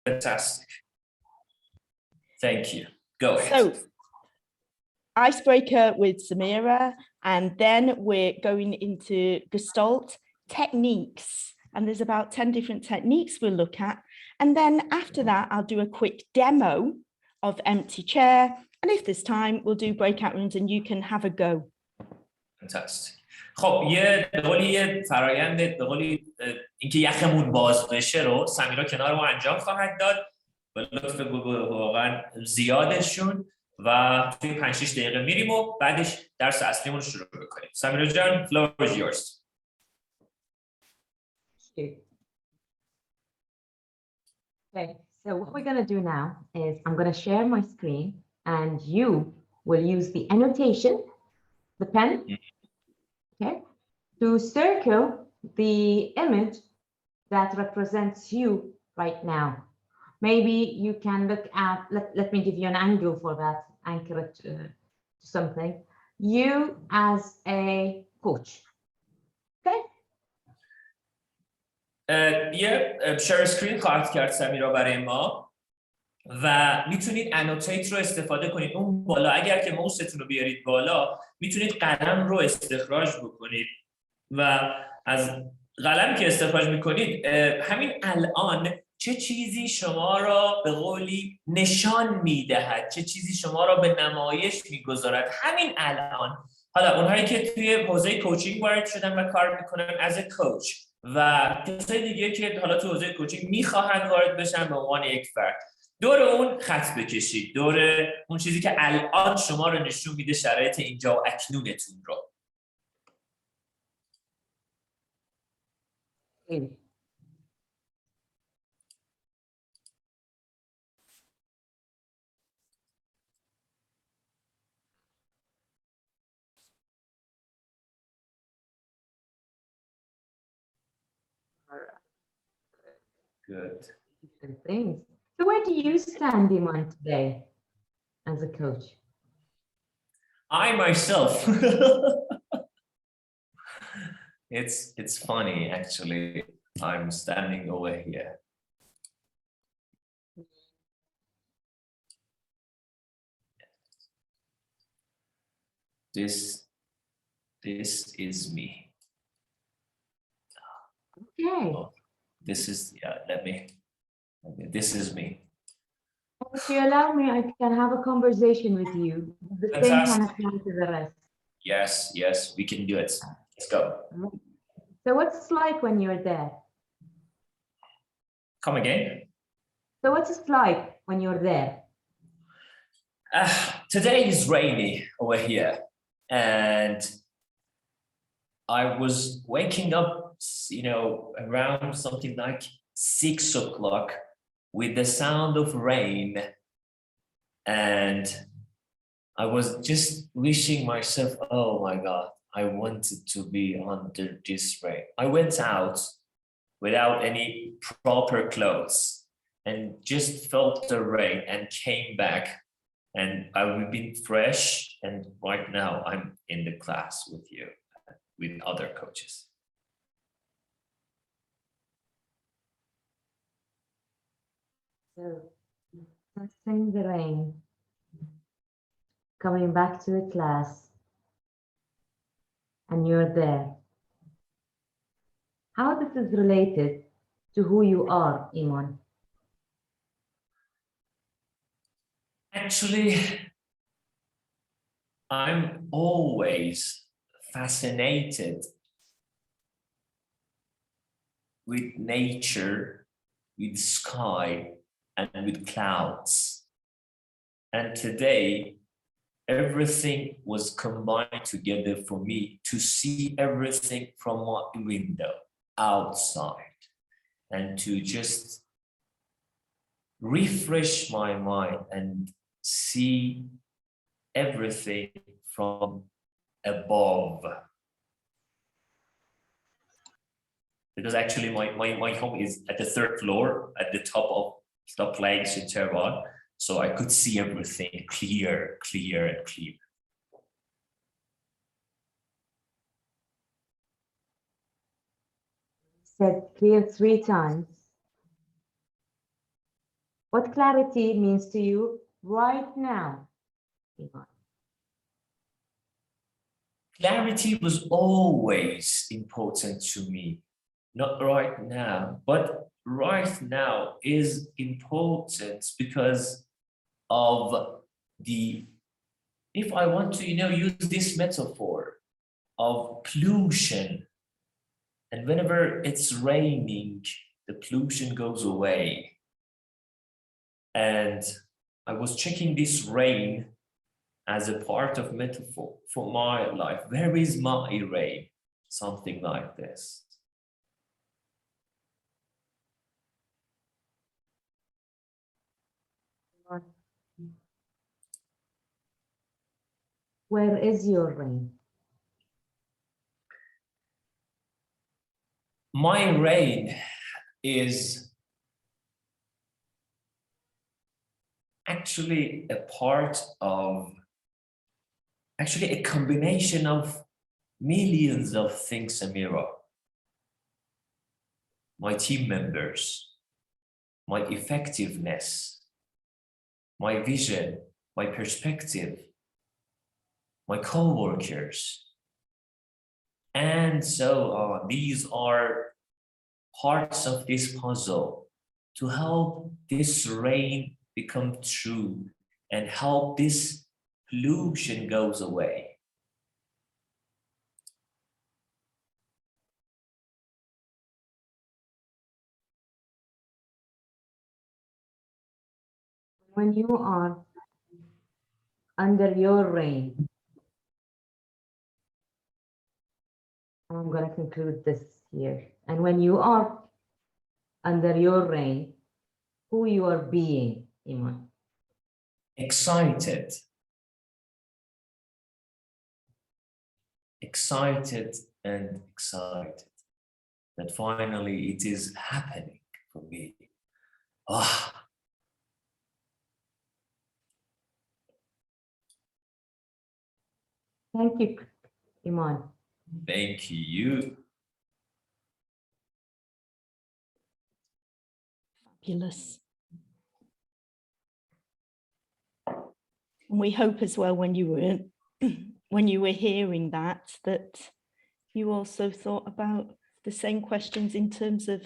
Fantastic. Thank you. Go ahead. So, icebreaker with Samira, and then we're going into Gestalt techniques. And there's about 10 different techniques we'll look at. And then after that, I'll do a quick demo of empty chair. And if there's time, we'll do breakout rooms and you can have a go. Fantastic. خب به قولی فرایند به قولی اینکه یخمون باز بشه رو سمیرا کنار ما انجام خواهد داد با لطف واقعا زیادشون و توی 5-6 دقیقه میریم و بعدش درس اصلیمون رو شروع بکنیم. سمیرا جان, floor is yours. Okay, so what we're going to do now is I'm going to share my screen and you will use the annotation, the pen, okay, to circle the image that represents you right now. Maybe you can look at, let me give you an angle for that, anchor it to something. You as a coach, okay? یه شیر اسکرین خواهد کرد سمیرا برای ما و میتونید انوتیت رو استفاده کنید. اون بالا اگر که ماوستون رو بیارید بالا میتونید قلم رو استخراج بکنید و از قلم که استخراج میکنید همین الان چه چیزی شما را به قولی نشان میدهد، چه چیزی شما را به نمایش میگذارد همین الان. حالا اونهایی که توی حوزه کوچینگ وارد شدن و کار میکنن از کوچ و کسای دیگه که حالا تو حوزه کوچینگ میخواهند وارد بشن به عنوان یک فرد، دور اون خط بکشید، دور اون چیزی که الان شما رو نشون میده شرایط اینجا و اکنونتون رو. Good. Different things. So where do you stand, Iman, today as a coach? I myself, it's funny actually. I'm standing over here. This is me. Okay. Oh, this is, yeah, this is me. If you allow me, I can have a conversation with you. The same can apply to the rest. Yes, we can do it. Let's go. So what's it like when you're there? Come again? So what's it like when you're there? Today is rainy over here, and I was waking up, around something like 6 o'clock with the sound of rain, and I was just wishing myself, oh my God, I wanted to be under this rain. I went out without any proper clothes and just felt the rain and came back, and I've been fresh, and right now I'm in the class with you, with other coaches. So, testing the rain, coming back to the class, and you're there. How this is related to who you are, Iman? Actually, I'm always fascinated with nature, with sky, and with clouds. And today, everything was combined together for me to see everything from my window outside and to just refresh my mind and see everything from above. Because actually my home is at the 3rd floor at the top of the place in Tehran, so I could see everything clear and clear. Said clear 3 times. What clarity means to you right now? Iman? Clarity was always important to me, not right now, but right now is important because of the, if I want to, use this metaphor of pollution, and whenever it's raining, the pollution goes away. And I was checking this rain as a part of metaphor for my life. Where is my rain? Something like this. Where is your rain? My rain is actually a part of, actually a combination of millions of things, Samira. My team members, my effectiveness, my vision, my perspective, my co-workers, and so on. These are parts of this puzzle to help this rain become true and help this pollution goes away. When you are under your reign, I'm going to conclude this here. And when you are under your reign, who you are being, Iman? Excited. Excited and excited that finally it is happening for me. Ah. Thank you, Iman. Thank you. Fabulous. And we hope as well when you were hearing that you also thought about the same questions in terms of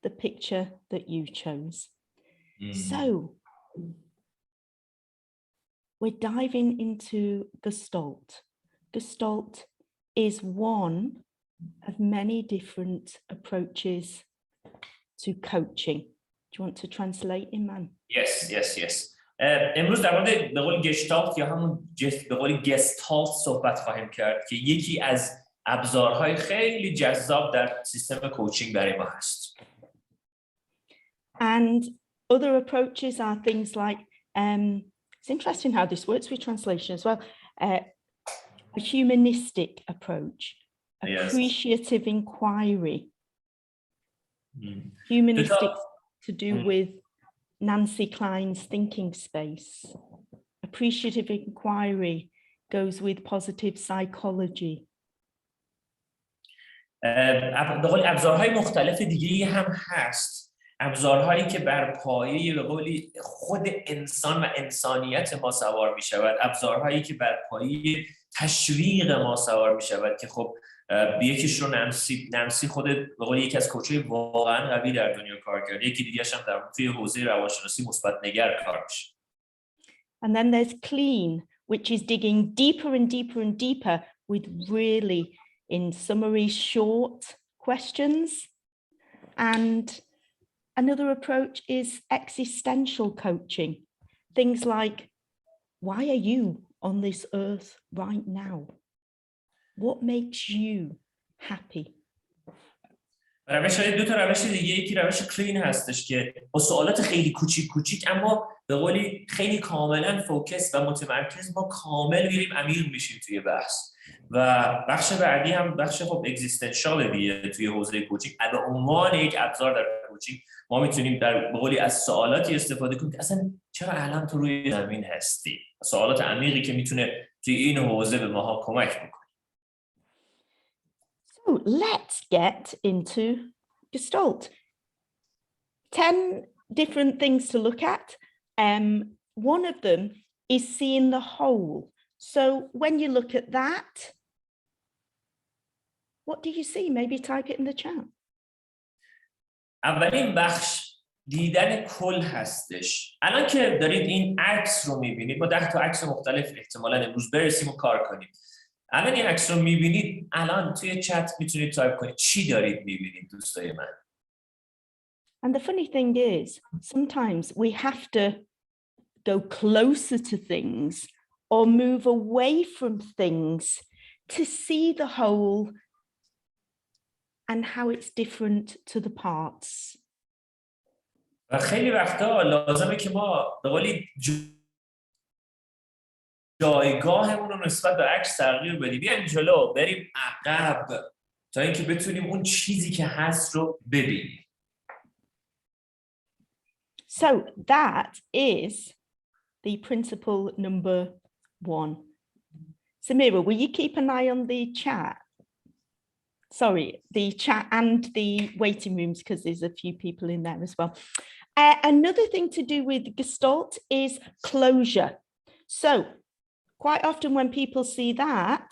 the picture that you chose. So we're diving into Gestalt. Gestalt is one of many different approaches to coaching. Do you want to translate, Iman? Yes. امروز در مورد به قول گشتالت یا همون به قول گستالت صحبت خواهیم کرد که یکی از ابزارهای خیلی جذاب در سیستم کوچینگ برای ما هست. And other approaches are things like, it's interesting how this works with translation as well, a humanistic approach, appreciative inquiry, humanistic to do with Nancy Klein's thinking space. Appreciative inquiry goes with positive psychology. به قول ابزارهای مختلف دیگه هم هست. ابزارهایی که بر پایه به قولی خود انسان و انسانیت ما سوار می شود. ابزارهایی که بر پایه تشویق ما سوار می شود که خب یکیش رو نانسی خود به قول یکی از کوچهای واقعا قوی در دنیا کار کرده. یکی دیگه‌اش هم در توی حوزه روانشناسی مثبت نگر کار میشه. And then there's clean, which is digging deeper and deeper and deeper with really, in summary, short questions. And another approach is existential coaching. Things like, why are you on this earth right now? What makes you happy? دو تا روش دیگه، یکی روش کلین هستش که با سوالات خیلی کوچیک اما به قولی خیلی کاملا فوکس و متمرکز ما کامل میریم عمیق میشیم توی بحث. و بخش بعدی هم بخش خب اگزیستانشال دیگه توی حوزه کوچینگ. به عنوان یک ابزار در کوچینگ ما میتونیم در به قولی از سوالاتی استفاده کنیم که اصلا چرا الان تو روی زمین هستی؟ سوالات عمیقی که میتونه توی این حوزه به ماها کمک بکنه. So let's get into Gestalt. 10 different things to look at. One of them is seeing the whole. So when you look at that, what do you see? Maybe type it in the chat. اولین بخش دیدن کل هستش. الان که دارید این عکس رو میبینید، با 10 تا عکس مختلف احتمالاً امروز برسیم و کار کنیم. الان این عکس رو میبینید، الان توی چت میتونید تایپ کنید چی دارید میبینید دوستای من. And the funny thing is, sometimes we have to go closer to things or move away from things to see the whole and how it's different to the parts. و خیلی وقتا لازمه که ما به قولی جایگاهمون رو نسبت به عکس تغییر بدیم. بیایم جلو، بریم عقب تا اینکه بتونیم اون چیزی که هست رو ببینیم. So that is the principle number 1. Samira, will you keep an eye on the chat? Sorry, the chat and the waiting rooms, because there's a few people in there as well. Another thing to do with Gestalt is closure. So quite often when people see that,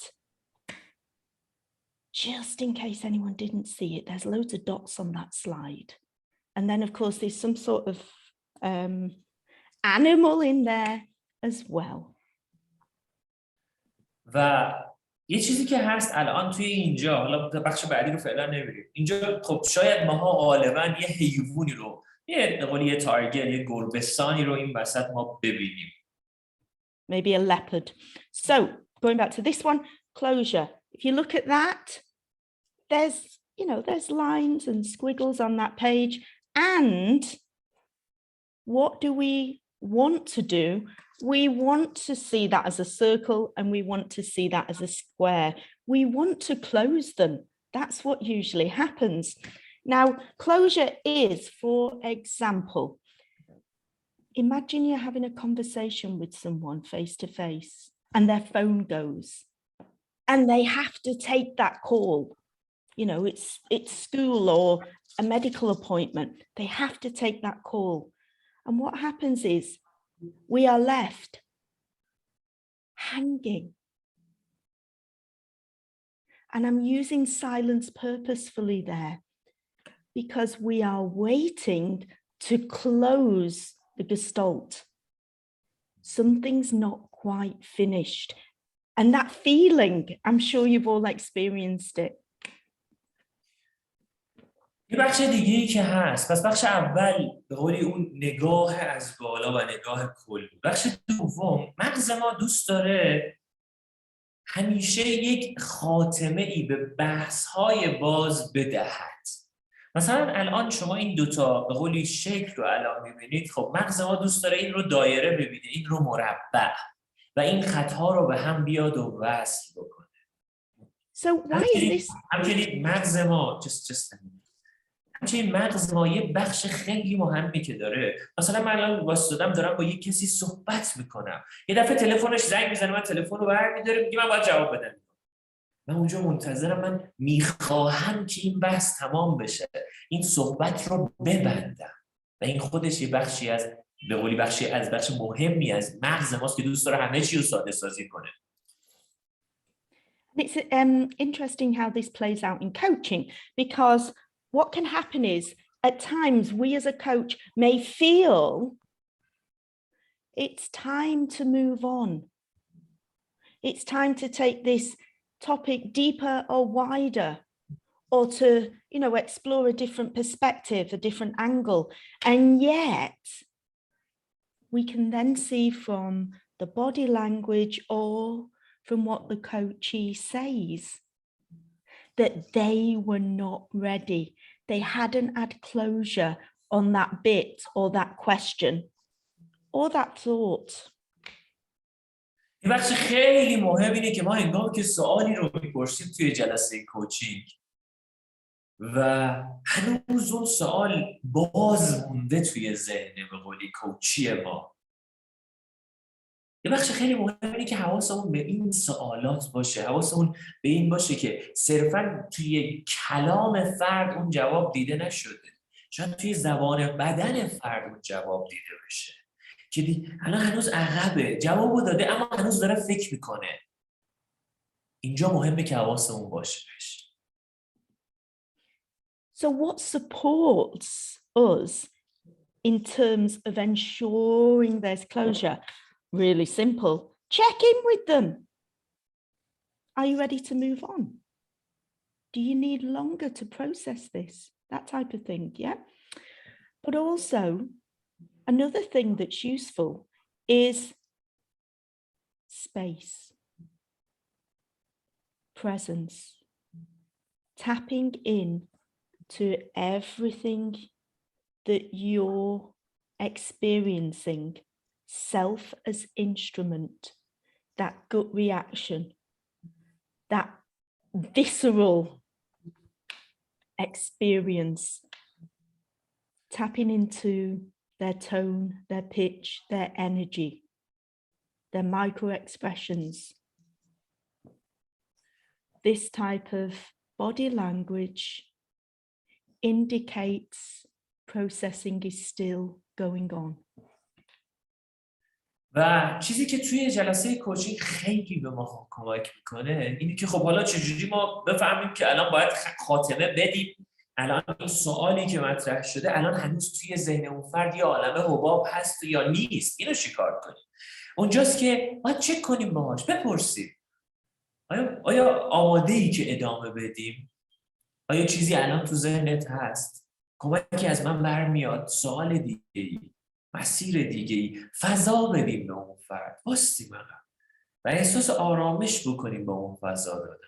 just in case anyone didn't see it, there's loads of dots on that slide. And then of course there's some sort of animal in there as well. و یه چیزی که هست الان توی اینجا، حالا بخش بعدی رو فعلا نمیریم. اینجا خب شاید ماها غالبا یه حیوانی رو، یه تارگت، یه گربه‌سانی رو این وسط ما ببینیم. Maybe a leopard. So going back to this one, closure. If you look at that, there's lines and squiggles on that page. And what do we want to do? We want to see that as a circle and we want to see that as a square. We want to close them. That's what usually happens. Now, closure is, for example, imagine you're having a conversation with someone face to face and their phone goes and they have to take that call. You know, it's school or a medical appointment. They have to take that call. And what happens is we are left hanging. And I'm using silence purposefully there because we are waiting to close the Gestalt. Something's not quite finished. And that feeling, I'm sure you've all experienced it. یه بخش دیگه‌ای که هست، پس بخش اول به قولی اون نگاه از بالا و نگاه کلی. بخش دوم، مغز ما دوست داره همیشه یک خاتمه ای به بحث‌های باز بدهد. مثلا الان شما این دوتا به قولی شکل رو الان می‌بینید، خب مغز ما دوست داره این رو دایره ببینه، این رو مربع و این خط‌ها رو به هم بیاد و وصل بکنه. So why is this? همچنین مغز ما همچنین مغز ما یه بخش خیلی مهمی که داره. مثلا من الان واسطادم دارم با یک کسی صحبت میکنم، یه دفعه تلفنش زنگ میزنه، من تلفن رو برمی‌دارم، میگه من باید جواب بدم. من اونجا منتظرم، من میخواهم که این بحث تمام بشه، این صحبت رو ببندم و این خودش یه بخشی از به قولی بخش مهمی از مغز ماست که دوست داره همه چی رو ساده سازی کنه. It's interesting how this plays out in coaching, because what can happen is at times we as a coach may feel it's time to move on. It's time to take this topic deeper or wider, or to, explore a different perspective, a different angle. And yet we can then see from the body language or from what the coachee says that they were not ready. They hadn't had closure on that bit or that question or that thought. این بخش خیلی مهم اینه که ما هنگامی که سوالی رو میپرسیم توی جلسه کوچینگ و هنوز اون سوال باز مونده توی ذهن به قولی کوچی ما، یه بخش خیلی مهم اینه که حواسمون به این سوالات باشه، حواسمون به این باشه که صرفاً توی کلام فرد اون جواب دیده نشده. شاید توی زبان بدن فرد جواب دیده بشه که الان هنوز عقبه، جوابو داده اما هنوز داره فکر میکنه. اینجا مهمه که حواسمون باشه بهش. So what supports us in terms of ensuring there's closure? Really simple. Check in with them. Are you ready to move on? Do you need longer to process this? That type of thing, yeah? But also, another thing that's useful is space, presence, tapping in to everything that you're experiencing, self as instrument, that gut reaction, that visceral experience, tapping into their tone, their pitch, their energy, their micro expressions. This type of body language indicates processing is still going on. و چیزی که توی جلسه کوچینگ خیلی به ما کمک میکنه اینه که خب حالا چجوری ما بفهمیم که الان باید خاتمه بدیم، الان این سوالی که مطرح شده الان هنوز توی ذهن اون فرد یه عالمه حباب هست یا نیست، اینو چیکار کنیم؟ اونجاست که باید چک کنیم باهاش، بپرسیم آیا آماده ای که ادامه بدیم؟ آیا چیزی الان تو ذهنت هست؟ کمکی از من برمیاد؟ سوال دیگه ای، مسیر دیگه ای، فضا بدیم به اون فرد، واسیم و احساس آرامش بکنیم با اون فضا دادن.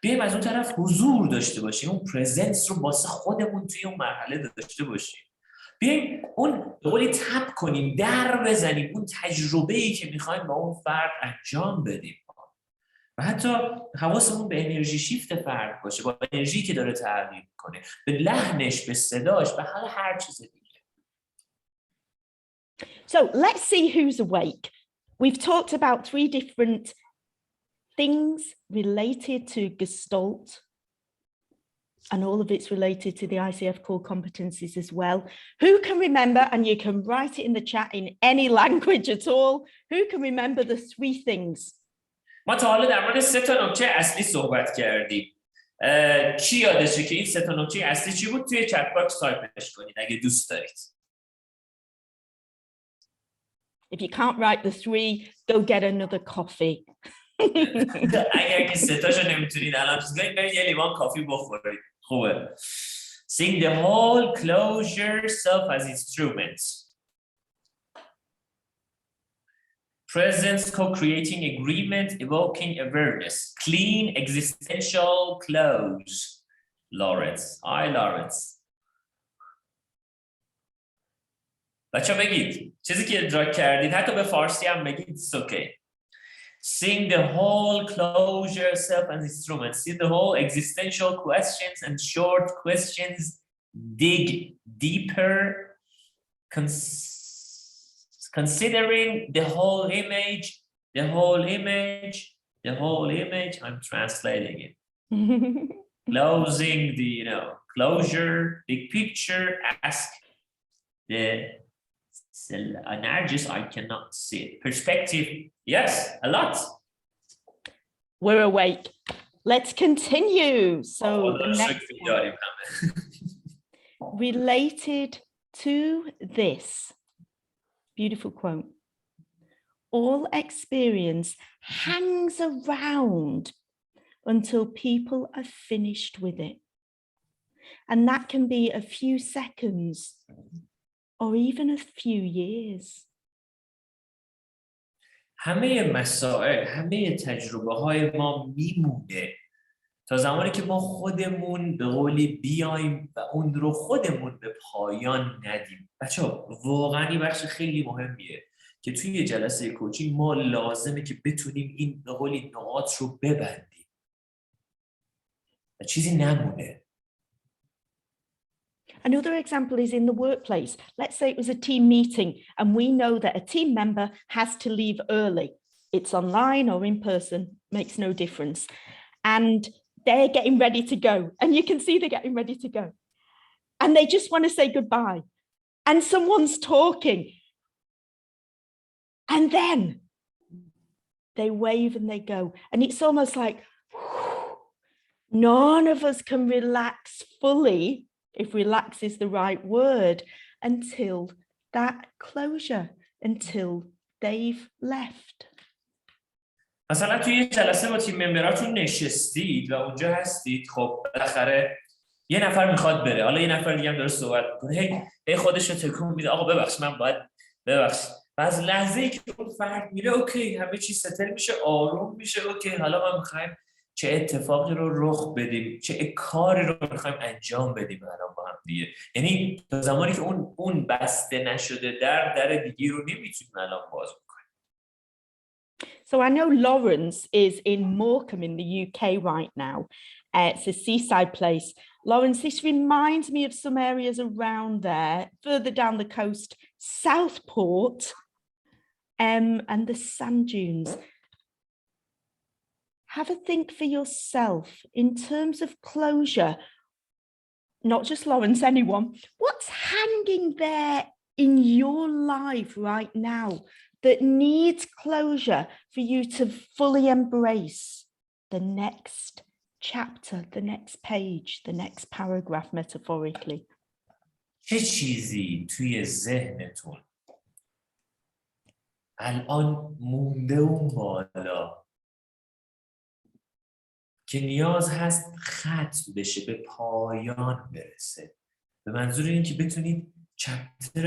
بیایم از اون طرف حضور داشته باشیم، اون پرزنس رو واسه خودمون توی اون مرحله داشته باشیم. بیایم اون به قولی تپ کنیم، در بزنیم اون تجربه‌ای که میخوایم با اون فرد انجام بدیم و حتی حواسمون به انرژی شیفت فرد باشه، با انرژی که داره تغییر میکنه، به لحنش، به صداش، به هر چیز دیگه. So let's see who's awake. We've talked about 3 different things related to Gestalt, and all of it's related to the ICF core competencies as well. Who can remember, and you can write it in the chat in any language at all, who can remember the 3 things? ما تا حالا در مورد 3 تا نکته اصلی صحبت کردیم. کی یادشه که این 3 تا نکته اصلی چی بود؟ توی چت باکس تایپش کنید اگه دوست دارید. If you can't write the 3, go get another coffee. اگر که 3 تاشو نمیتونید الان چیز کنید، برید یه لیوان کافی بخورید. خوبه. Sing the whole closure self as instruments. Presence, co-creating agreement, evoking awareness. Clean, existential, close. Lawrence. Lawrence. بچه بگید. چیزی که ادراک کردید، حتی به فارسی هم بگید. It's okay. Sing the whole closure self as instruments. See the whole existential questions and short questions. Dig deeper. Considering the whole image, I'm translating it. Closing the, closure, big picture, ask the Nargis, I cannot see it. Perspective, yes, a lot. We're awake. Let's continue. So the next one, related to this. Beautiful quote. All experience hangs around until people are finished with it. And that can be a few seconds or even a few years. همه مسائل، همه تجربه های ما میمونه تا زمانی که ما خودمون به قولی بیایم و اون رو خودمون به پایان ندیم. بچه‌ها واقعا این بخش خیلی مهمیه که توی جلسه کوچینگ ما لازمه که بتونیم این به قولی نقاط رو ببندیم و چیزی نمونه. Another example is in the workplace. Let's say it was a team meeting and we know that a team member has to leave early. It's online or in person, makes no difference. And they're getting ready to go. And you can see they're getting ready to go. and they just want to say goodbye. And someone's talking. And then they wave and they go. And it's almost like, none of us can relax fully, if relax is the right word, until that closure, until they've left. مثلا توی یه جلسه با تیم ممبراتون نشستید و اونجا هستید، خب بالاخره یه نفر میخواد بره، حالا یه نفر دیگه هم داره صحبت میکنه، هی خودش رو تکون میده، آقا ببخش من باید ببخش. و از لحظه‌ای که اون فرد میره اوکی همه چیز ستل میشه، آروم میشه، اوکی حالا ما میخوایم چه اتفاقی رو رخ بدیم، چه کاری رو میخوایم انجام بدیم الان با هم دیگه. یعنی تا زمانی که اون بسته نشده در دیگه رو نمیتونیم الان باز کنیم. So I know Lawrence is in Morecambe in the UK right now. It's a seaside place. Lawrence, this reminds me of some areas around there, further down the coast, Southport, and the sand dunes. Have a think for yourself in terms of closure, not just Lawrence, anyone. What's hanging there in your life right now that needs closure for you to fully embrace the next chapter, the next page, the next paragraph, metaphorically? چه چیزی توی ذهنتون الان مونده اون بالا که نیاز هست ختم بشه، به پایان برسه؟ به منظور این که بتونید چپتر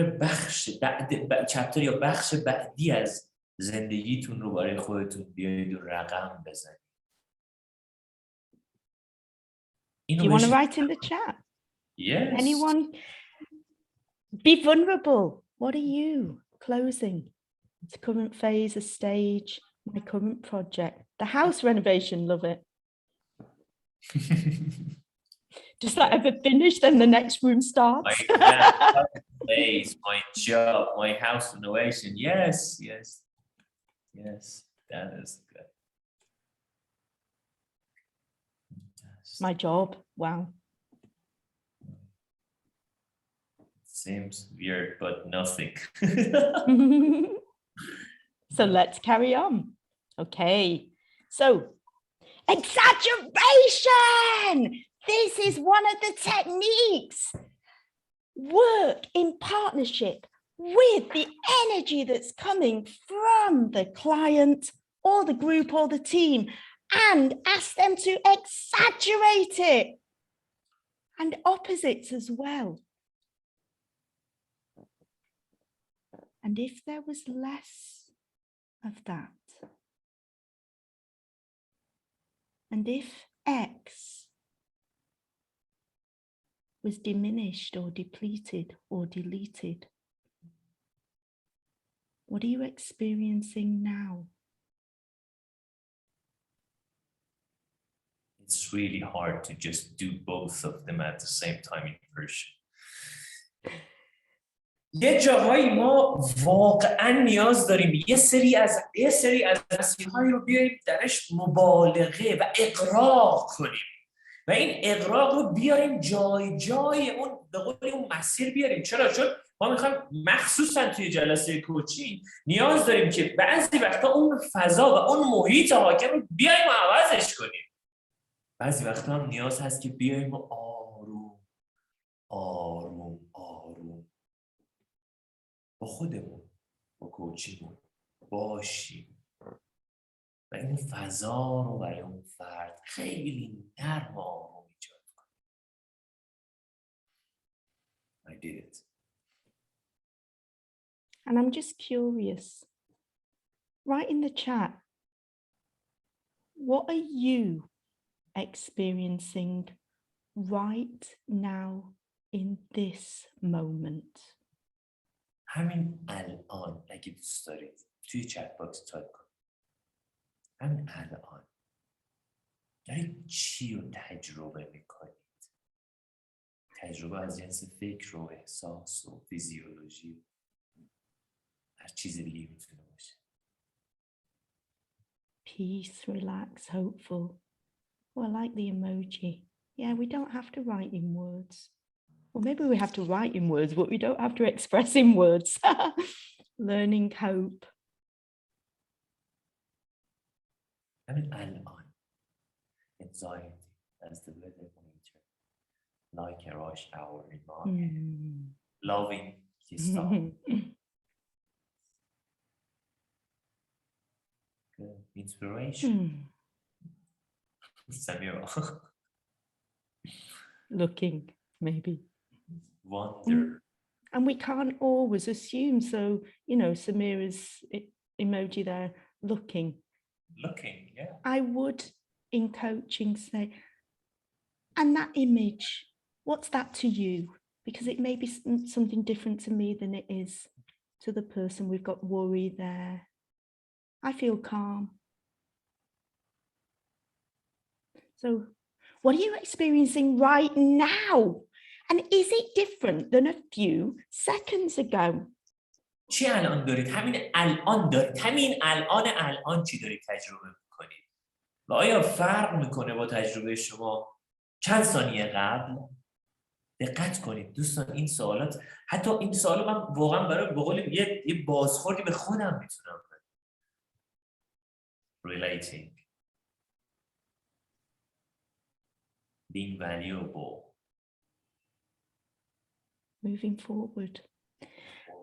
یا بخش بعدی از زندگیتون رو برای خودتون بیایید و رقم بزنید. Do you want to write in the chat? Yes. Anyone? Be vulnerable. What are you closing? It's a current phase, a stage, my current project. The house renovation, love it. Does that ever finish? Then the next room starts. My place, my job, my house renovation. Yes, yes, yes. That is good. My job. Wow. Seems weird, but nothing. So let's carry on. Okay. So, exaggeration. This is one of the techniques. Work in partnership with the energy that's coming from the client or the group or the team, and ask them to exaggerate it. And opposites as well. And if there was less of that, and if X was diminished or depleted or deleted, what are you experiencing now? It's really hard to just do both of them at the same time in Persian. یه جاهایی ما واقعا نیاز داریم یه سری از مسیرهایی رو بیاریم درش مبالغه و اغراق کنیم و این اغراق رو بیاریم جای اون به قول اون مسیر بیاریم. چرا؟ چون ما میخوایم مخصوصا توی جلسه کوچینگ نیاز داریم که بعضی وقتا اون فضا و اون محیط حاکم رو بیاریم و عوضش کنیم. بعضی وقتا هم نیاز هست که بیاریم و آروم با خودمون، با کوچیمون باشیم و این فضا رو برای اون فرد خیلی نرم و آروم ایجاد کنیم. I did it. And I'm just curious, write in the chat, what are you experiencing right now in this moment? همین الان اگه دوست دارید توی چت باکس تایپ کنید. همین الان دارید چی رو تجربه میکنید؟ تجربه از جنس فکر و احساس و فیزیولوژی، هر چیز دیگه میتونه باشه. Peace, relax, hopeful. Oh, I like the emoji. Yeah, we don't have to write in words. Well, maybe we have to write in words, but we don't have to express in words. Learning cope. همین الان anxiety as the weather nature like a rush hour in morning loving Gestalt. Good. Inspiration. Samira. Looking, maybe. Wonder. And we can't always assume. So, you know, Samira's emoji there, looking. Looking, yeah. I would, in coaching, say, and that image, what's that to you? Because it may be something different to me than it is to the person. We've got worry there. I feel calm. So what are you experiencing right now? And is it different than a few seconds ago? چی الان دارید؟ همین الان دارید. همین الان چی دارید تجربه میکنید؟ و آیا فرق میکنه با تجربه شما چند ثانیه قبل؟ دقت کنید دوستان این سوالات، حتی این سوالات من واقعا برای به قول یه بازخوردی به خودم میتونم بدم. Relating. Being valuable. Moving forward.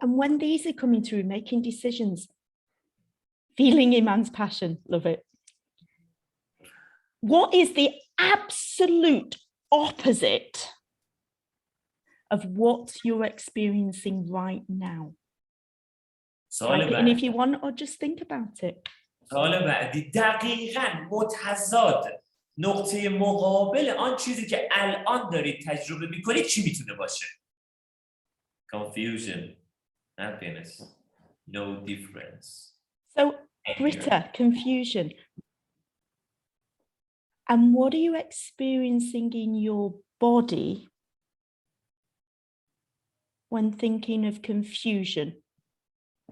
And when these are coming through, making decisions, feeling Iman's passion, love it. What is the absolute opposite of what you're experiencing right now? And if you want, or just think about it. سوال بعدی دقیقاً متضاد نقطه مقابل آن چیزی که الان دارید تجربه میکنید چی میتونه باشه؟ Confusion, happiness, no difference. So, Britta, confusion. And what are you experiencing in your body when thinking of confusion,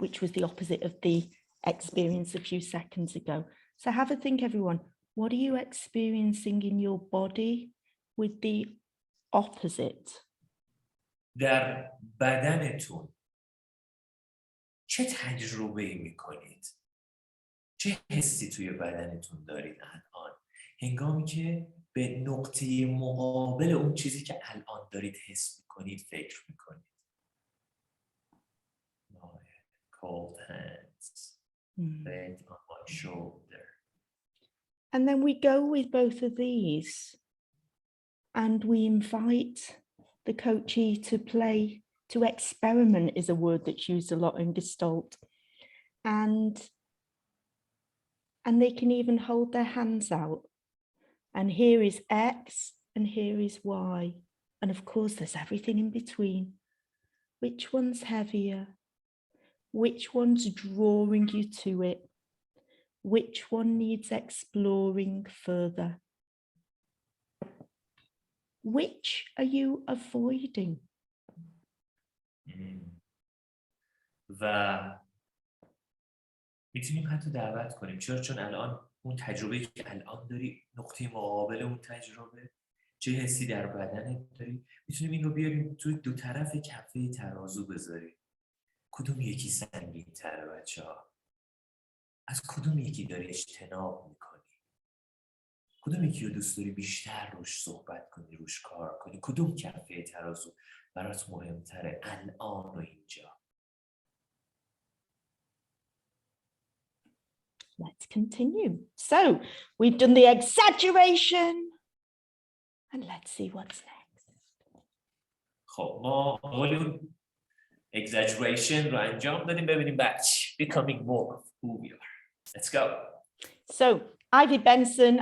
which was the opposite of the experience a few seconds ago? So have a think, everyone. What are you experiencing in your body with the opposite? در بدنتون چه تجربه‌ای میکنید؟ چه حسی توی بدنتون دارید الان؟ هنگامی که به نقطه مقابل اون چیزی که الان دارید حس میکنید فکر میکنید. My cold hands laid on my shoulder. And then we go with both of these and we invite the coachee to play, to experiment is a word that's used a lot in Gestalt. And they can even hold their hands out. And here is X and here is Y. And of course, there's everything in between. Which one's heavier? Which one's drawing you to it? Which one needs exploring further? Which are you avoiding? و میتونیم حتی دعوت کنیم چون الان اون تجربه که الان داری نقطه مقابل اون تجربه چه حسی در بدنت داری میتونیم این رو بیاریم توی دو طرف کفه ترازو بذاریم. کدوم یکی سنگین تره بچه‌ها؟ از کدوم یکی داری اجتناب میکنی؟ کدوم یکی رو دوست داری بیشتر روش صحبت کنی، روش کار کنی؟ کدوم کفه ترازو برات مهمتره الان و اینجا؟ Let's continue. So we've done the exaggeration and let's see what's next. خب ما اون exaggeration رو انجام دادیم ببینیم بعد becoming more of who we are. Let's go. So Ivy Benson,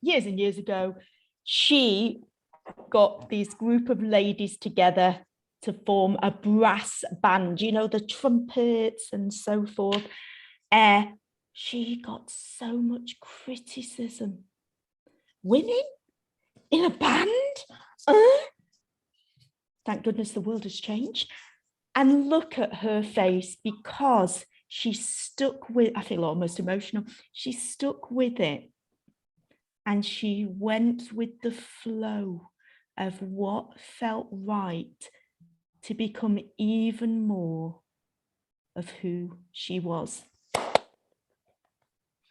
years and years ago, she got this group of ladies together to form a brass band, you know, the trumpets and so forth. She got so much criticism. Women in a band? Thank goodness the world has changed. And look at her face, because she stuck with, I feel almost emotional, she stuck with it. And she went with the flow. of what felt right to become even more of who she was.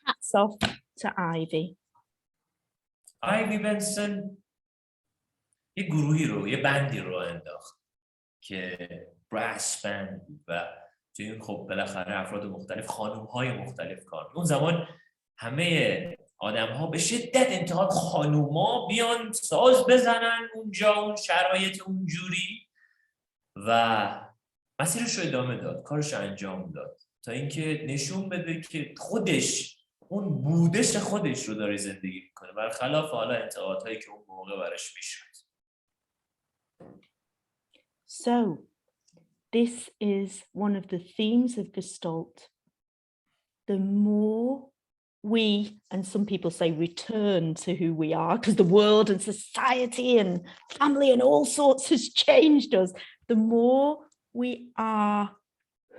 Hats off to Ivy. آیوی بنسون یه گروهی رو، یه بندی رو انداخت که براس بند بود و توی این خب بالاخره افراد مختلف، خانوم‌های مختلف کار. اون زمان همه آدم‌ها به شدت انتقاد خانوما بیان ساز بزنن اونجا، اون شرایط اونجوری، و مسیرش رو ادامه داد، کارش رو انجام داد تا اینکه نشون بده که خودش اون بودش خودش رو داره زندگی میکنه، برخلاف حالا انتقادهایی که اون موقع برش میشد. So, this is one of the themes of Gestalt. The more we, and some people say return to who we are, because the world and society and family and all sorts has changed us, the more we are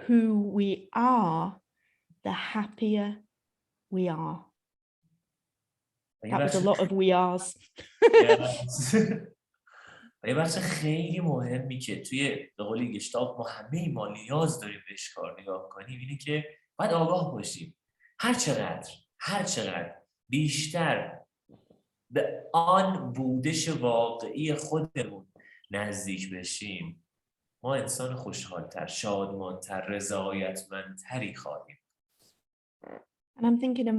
who we are, the happier we are. That was a lot of we are's. یه بخش خیلی مهمی که توی به قول گشتالت ما همه ما نیاز داریم بهش کار نگاه کنیم اینه که باید آگاه باشیم هر چقدر بیشتر به آن بودش واقعی خودمون نزدیک بشیم، ما انسان خوشحالتر، شادمانتر، رضایتمندتری خواهیم. And I'm thinking of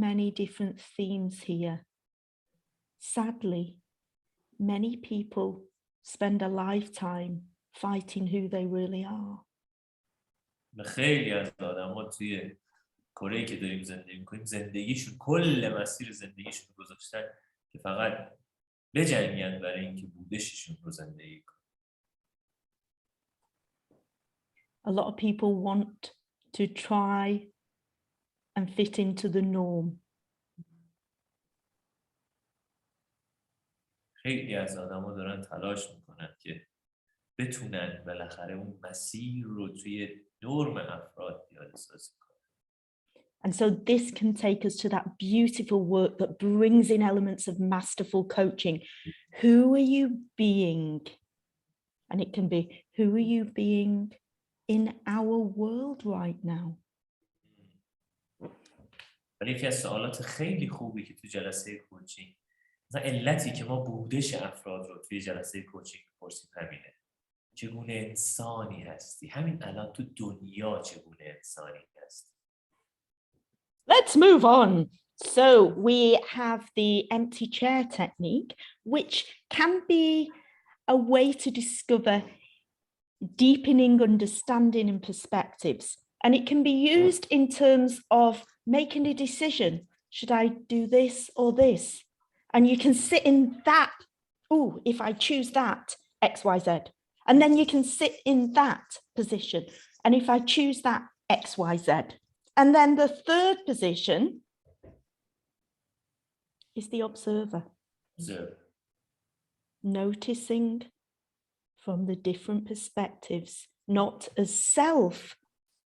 many different themes here. Sadly, many people spend a lifetime fighting who they really are. خیلی از آدم‌ها توی کره‌ای که داریم زندگی می‌کنیم زندگیشون، کل مسیر زندگیشون گذاشتن که فقط بجنگن برای اینکه بودششون رو زندگی کنن. A lot of people want to try and fit into the norm. خیلی از آدم‌ها دارن تلاش میکنن که بتونن بالاخره اون مسیر رو توی نرم افراد پیاده سازی کنن. And so this can take us to that beautiful work that brings in elements of masterful coaching. Who are you being? And it can be, who are you being in our world right now? ولی یکی از سوالات خیلی خوبی که تو جلسه کوچینگ، مثلا علتی که ما بودش افراد رو توی جلسه کوچینگ می‌پرسیم همینه. چگونه انسانی هستی؟ همین الان تو دنیا چگونه انسانی هستی؟ Let's move on. So we have the empty chair technique, which can be a way to discover deepening understanding and perspectives. And it can be used in terms of making a decision. Should I do this or this? And you can sit in that, oh, if I choose that, X, Y, Z. And then you can sit in that position. And if I choose that, X, Y, Z. And then the third position is the observer. Observe. Noticing from the different perspectives, not as self,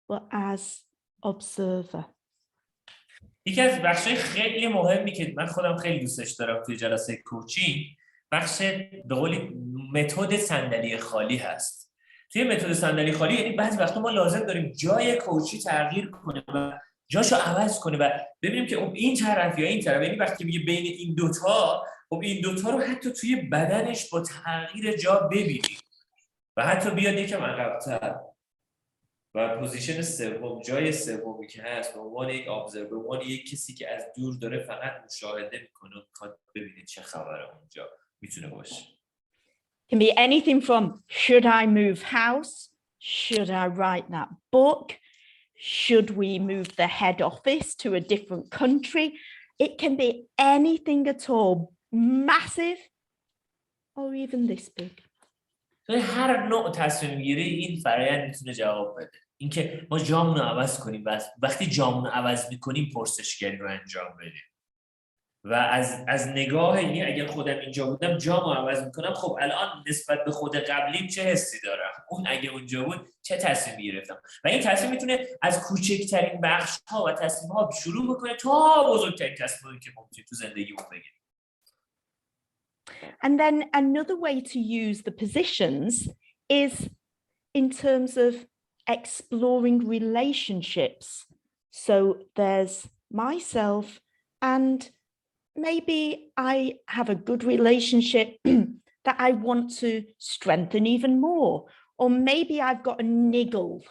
but as observer. یکی از بخشای خیلی مهمی که من خودم خیلی دوستش دارم توی جلسه کوچینگ، بخش به قولی متد صندلی خالی هست. توی متد صندلی خالی یعنی بعضی وقتا ما لازم داریم جای کوچی تغییر کنه و جاشو عوض کنه و ببینیم که این طرف یا این طرف، یعنی وقتی میگه بین این دوتا، خب این دوتا رو حتی توی بدنش با تغییر جا ببینیم و حتی بیاد یکم عقب‌تر و پوزیشن سوم، جای سومی که هست به عنوان یک ابزرور، به عنوان یک کسی که از دور داره فقط مشاهده میکنه و میخواد ببینه چه خبره اونجا میتونه باشه. Can be anything from should I move house? Should I write that book? Should we move the head office to a different country? It can be anything at all, massive or even this big. توی هر نوع تصمیم گیری این فرآیند میتونه جواب بده. اینکه ما جامون رو عوض کنیم و وقتی جامون رو عوض میکنیم پرسشگری رو انجام بدیم و از نگاه، یعنی اگر خودم اینجا بودم جامو عوض میکنم، خب الان نسبت به خود قبلیم چه حسی دارم، اون اگه اونجا بود چه تصمیمی گرفتم. و این تصمیم میتونه از کوچکترین بخش ها و تصمیم ها شروع بکنه تا بزرگترین تصمیمی که ممکنه تو زندگیمون بگیریم. And then another way to use the positions is in terms of exploring relationships. So there's myself, and maybe I have a good relationship that I want to strengthen even more. Or maybe I've got a niggle,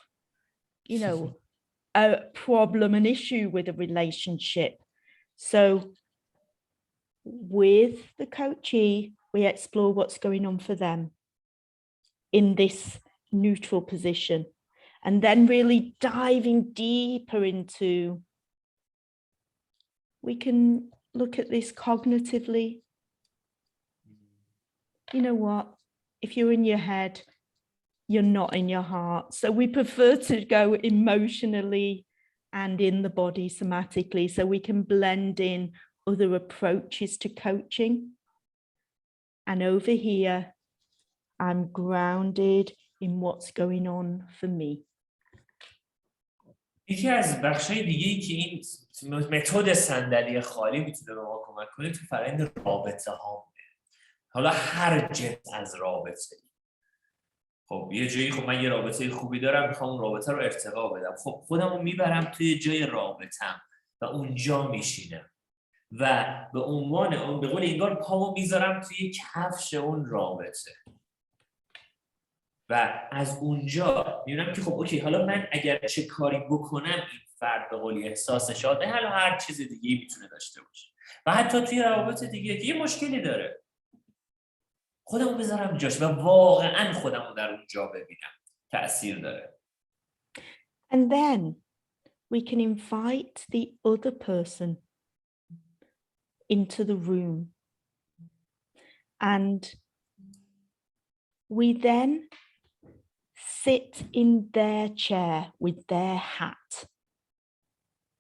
you know, a problem, an issue with a relationship. So with the coachee, we explore what's going on for them in this neutral position, and then really diving deeper into, we can look at this cognitively. You know what? If you're in your head, you're not in your heart. So we prefer to go emotionally and in the body somatically, so we can blend in other approaches to coaching. And over here, I'm grounded in what's going on for me. یکی از بخشای دیگه‌ای که این متد صندلی خالی میتونه به ما کمک کنه تو فرآیند رابطه ها. حالا هر جنس از رابطه. خب یه جایی، خب من یه رابطه خوبی دارم، میخوام اون رابطه رو ارتقا بدم. خب خودمو میبرم توی جای رابطه‌ام و اونجا میشینم و به عنوان اون، به قول انگار پامو میذارم توی کفش اون رابطه و از اونجا میبینم که خب اوکی، حالا من اگر چه کاری بکنم این فرد به قولی احساس شاده، حالا هر چیز دیگه میتونه داشته باشه و حتی توی روابط دیگه که یه مشکلی داره، خودمو بذارم جاش و واقعا خودمو در اونجا ببینم، تأثیر داره. And then we can invite the other person into the room, and we then sit in their chair with their hat.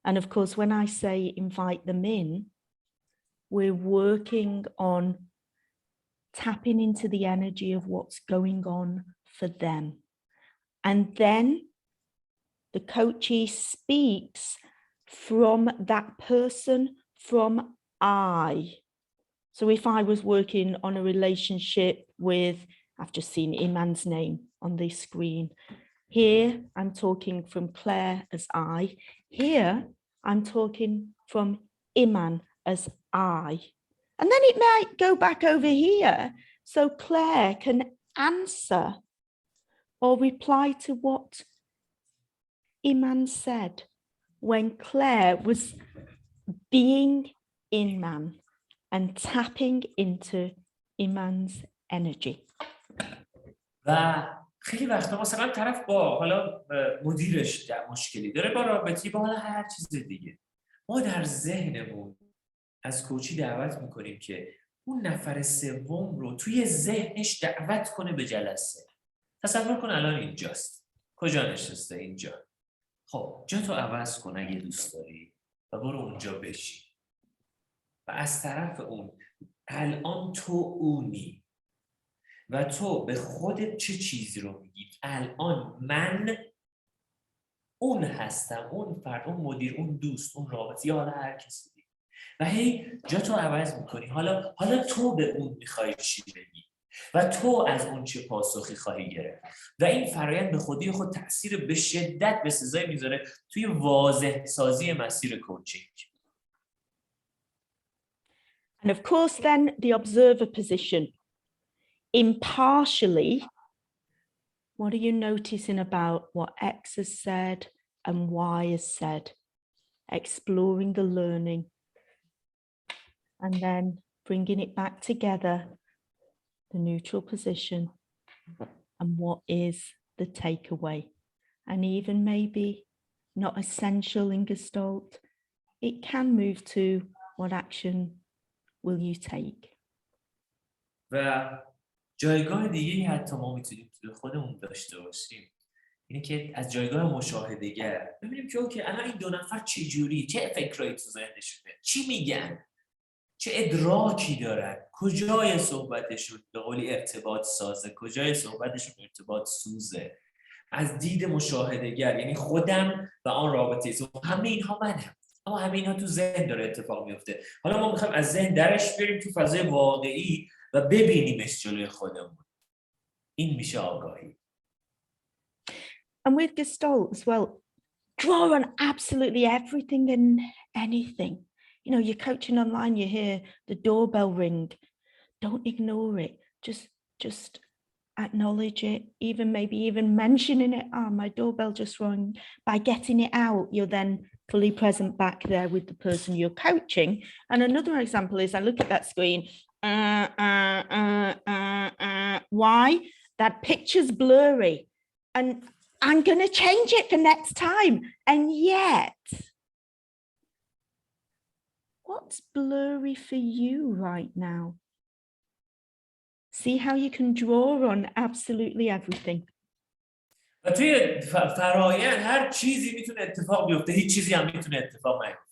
And of course, when I say invite them in, we're working on tapping into the energy of what's going on for them. And then the coachee speaks from that person, from I. So if I was working on a relationship with, I've just seen Iman's name on this screen. Here, I'm talking from Claire as I. Here, I'm talking from Iman as I. And then it might go back over here, so Claire can answer or reply to what Iman said when Claire was being Iman and tapping into Iman's energy. و خیلی وقتا مثلا طرف با حالا مدیرش در مشکلی داره، با رابطی، با حالا هر چیز دیگه، ما در ذهنمون از کوچی دعوت میکنیم که اون نفر سوم رو توی ذهنش دعوت کنه به جلسه. تصور کن الان اینجاست. کجا نشسته؟ اینجا. خب جا تو عوض کن اگه دوست داری و برو اونجا بشین. و از طرف اون الان تو اونی و تو به خودت چه چیزی رو میگی؟ الان من اون هستم، اون فرد، اون مدیر، اون دوست، اون رابطه، یا حالا هر کسی دیگه. و هی جا تو عوض میکنی. حالا تو به اون میخوای چی بگی و تو از اون چه پاسخی خواهی گرفت. و این فرآیند به خودی خود تاثیر به شدت به سزای میذاره توی واضح سازی مسیر کوچینگ. And of course, then the observer position. Impartially, what are you noticing about what X has said and Y has said? Exploring the learning. And then bringing it back together, the neutral position, and what is the takeaway. And even maybe not essential in Gestalt, it can move to what action will you take. و جایگاه دیگه حتی ما میتونیم توی خودمون داشته باشیم، اینه که از جایگاه مشاهده‌گر ببینیم که اوکی الان این دو نفر چه جوری، چه فکرایی تو ذهنشونه، چی میگن، چه ادراکی دارن، کجای صحبتشون به قولی ارتباط سازه، کجای صحبتشون ارتباط سوزه. از دید مشاهده‌گر، یعنی خودم و آن رابطه، همه اینها منم، اما همه اینها تو ذهن داره اتفاق میفته. حالا ما میخوایم از ذهن درش بریم تو فضای واقعی و ببینیمش جلوی خودمون. این میشه آگاهی. And with Gestalt as well, draw on absolutely everything and anything. You know, you're coaching online, you hear the doorbell ring. Don't ignore it. Just acknowledge it, maybe even mentioning it. Oh, my doorbell just rang. By getting it out, you're then fully present back there with the person you're coaching. And another example is I look at that screen. Why? That picture's blurry. And I'm going to change it for next time. And yet, what's blurry for you right now? See how you can draw on absolutely everything. و توی فرآیند هر چیزی میتونه اتفاق بیفته، هیچ چیزی هم میتونه اتفاق نیفته.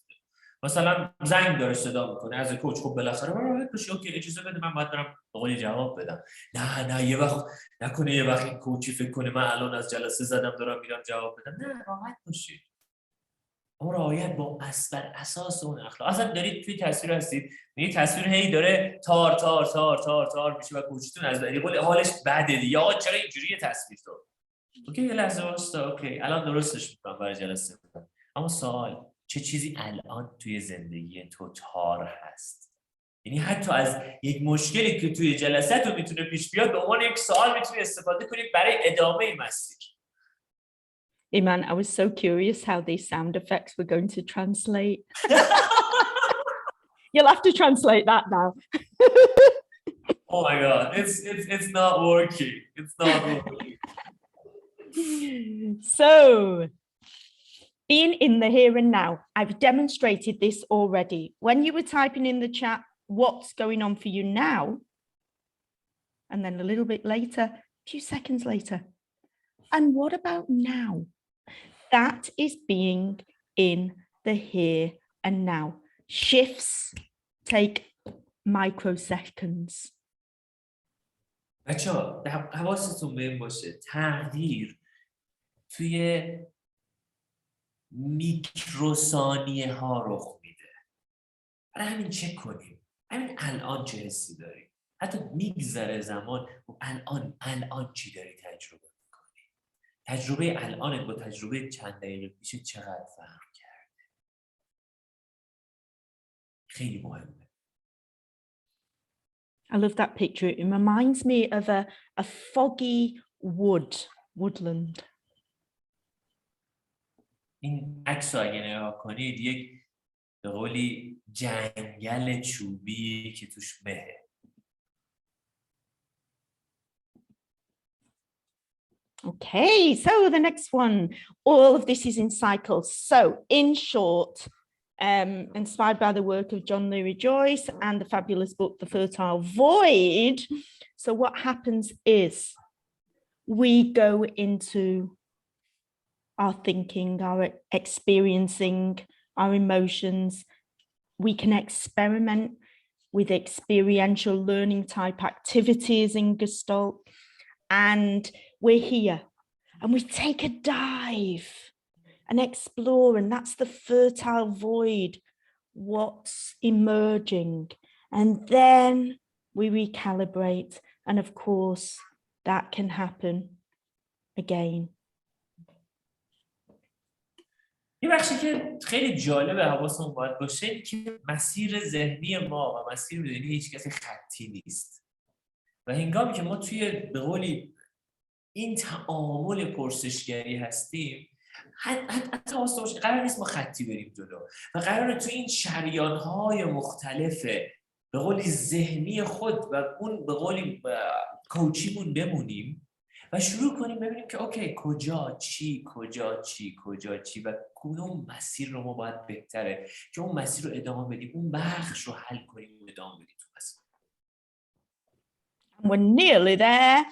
مثلا زنگ داره صدا میکنه از کوچ، خب بالاخره راحت باشی، اوکی اجازه بده من باید برم به قول جواب بدم. نه یه وقت نکنه یه وقت این کوچی فکر کنه من الان از جلسه زدم دارم میرم جواب بدم. نه، راحت باشی. اون رعایت با بر اساس اون اخلاق. اصلا دارید توی تصویر هستید، این تصویر هی داره تار تار تار تار تار میشه و کوچتون از قول حالش بده دیگه. آقا چرا اینجوریه تصویر تو؟ اوکی یه لحظه واستا، اوکی الان درستش میکنم برای جلسه بودم. اما سوال، چه چیزی الان توی زندگی تو تار هست؟ یعنی حتی از یک مشکلی که توی جلسه تو میتونه پیش بیاد به عنوان یک سوال میتونی استفاده کنید برای ادامه مسیر. Iman, I was so curious how these sound effects were going to translate. You'll have to translate that now. Oh my God, it's not working. It's not working. So, being in the here and now, I've demonstrated this already. When you were typing in the chat, what's going on for you now? And then a little bit later, a few seconds later. And what about now? That is being in the here and now. Shifts take microseconds. بچه‌ها حواستون به این باشه، تغییر توی میکروثانیه ها رخ میده. برای همین چک کنیم همین الان چه حسی داری، حتی میگذره زمان و الان چی داری تجربه میکنی، تجربه الانت با تجربه چند دقیقه پیش چقدر فرق کرده. خیلی مهمه. I love that picture. It reminds me of a foggy woodland. این عکس رو اگه نگاه کنید یک به قولی جنگل چوبی که توش مهه. Okay, so the next one, all of this is in cycles. So in short, inspired by the work of John Lewis Joyce and the fabulous book, The Fertile Void. So what happens is we go into our thinking, our experiencing, our emotions. We can experiment with experiential learning type activities in Gestalt. And we're here and we take a dive and explore, and that's the fertile void, what's emerging. And then we recalibrate. And of course, that can happen again. یه بخشی که خیلی جالبه حواسمون باید باشه اینه که مسیر ذهنی ما و مسیر ذهنی هیچ کسی خطی نیست. و هنگامی که ما توی به قولی این تعامل پرسشگری هستیم، حتی قرار نیست ما خطی بریم جلو و قراره تو این شریان‌های مختلف به قولی ذهنی خود و اون به قولی کوچیمون بمونیم و شروع کنیم ببینیم که اوکی کجا چی و کدوم مسیر رو ما باید بهتره که اون مسیر رو ادامه بدیم، اون بخش رو حل کنیم و ادامه بدیم تو مسیر. We're nearly there,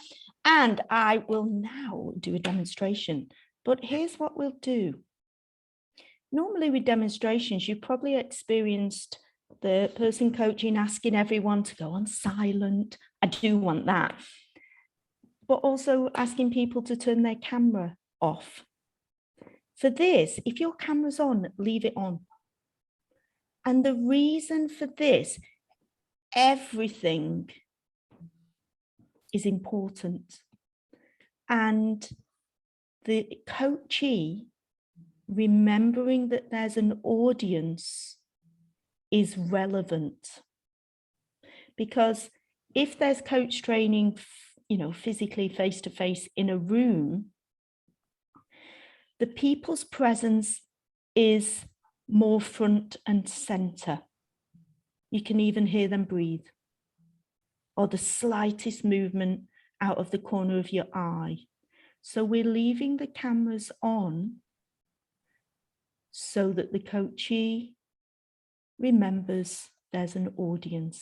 and I will now do a demonstration. But here's what we'll do. Normally with demonstrations, you've probably experienced the person coaching asking everyone to go on silent. I do want that. But also asking people to turn their camera off. For this, if your camera's on, leave it on. And the reason for this, everything is important. And the coachee remembering that there's an audience is relevant. Because if there's coach training, physically face-to-face in a room, the people's presence is more front and center. You can even hear them breathe, or the slightest movement out of the corner of your eye. So we're leaving the cameras on so that the coachee remembers there's an audience.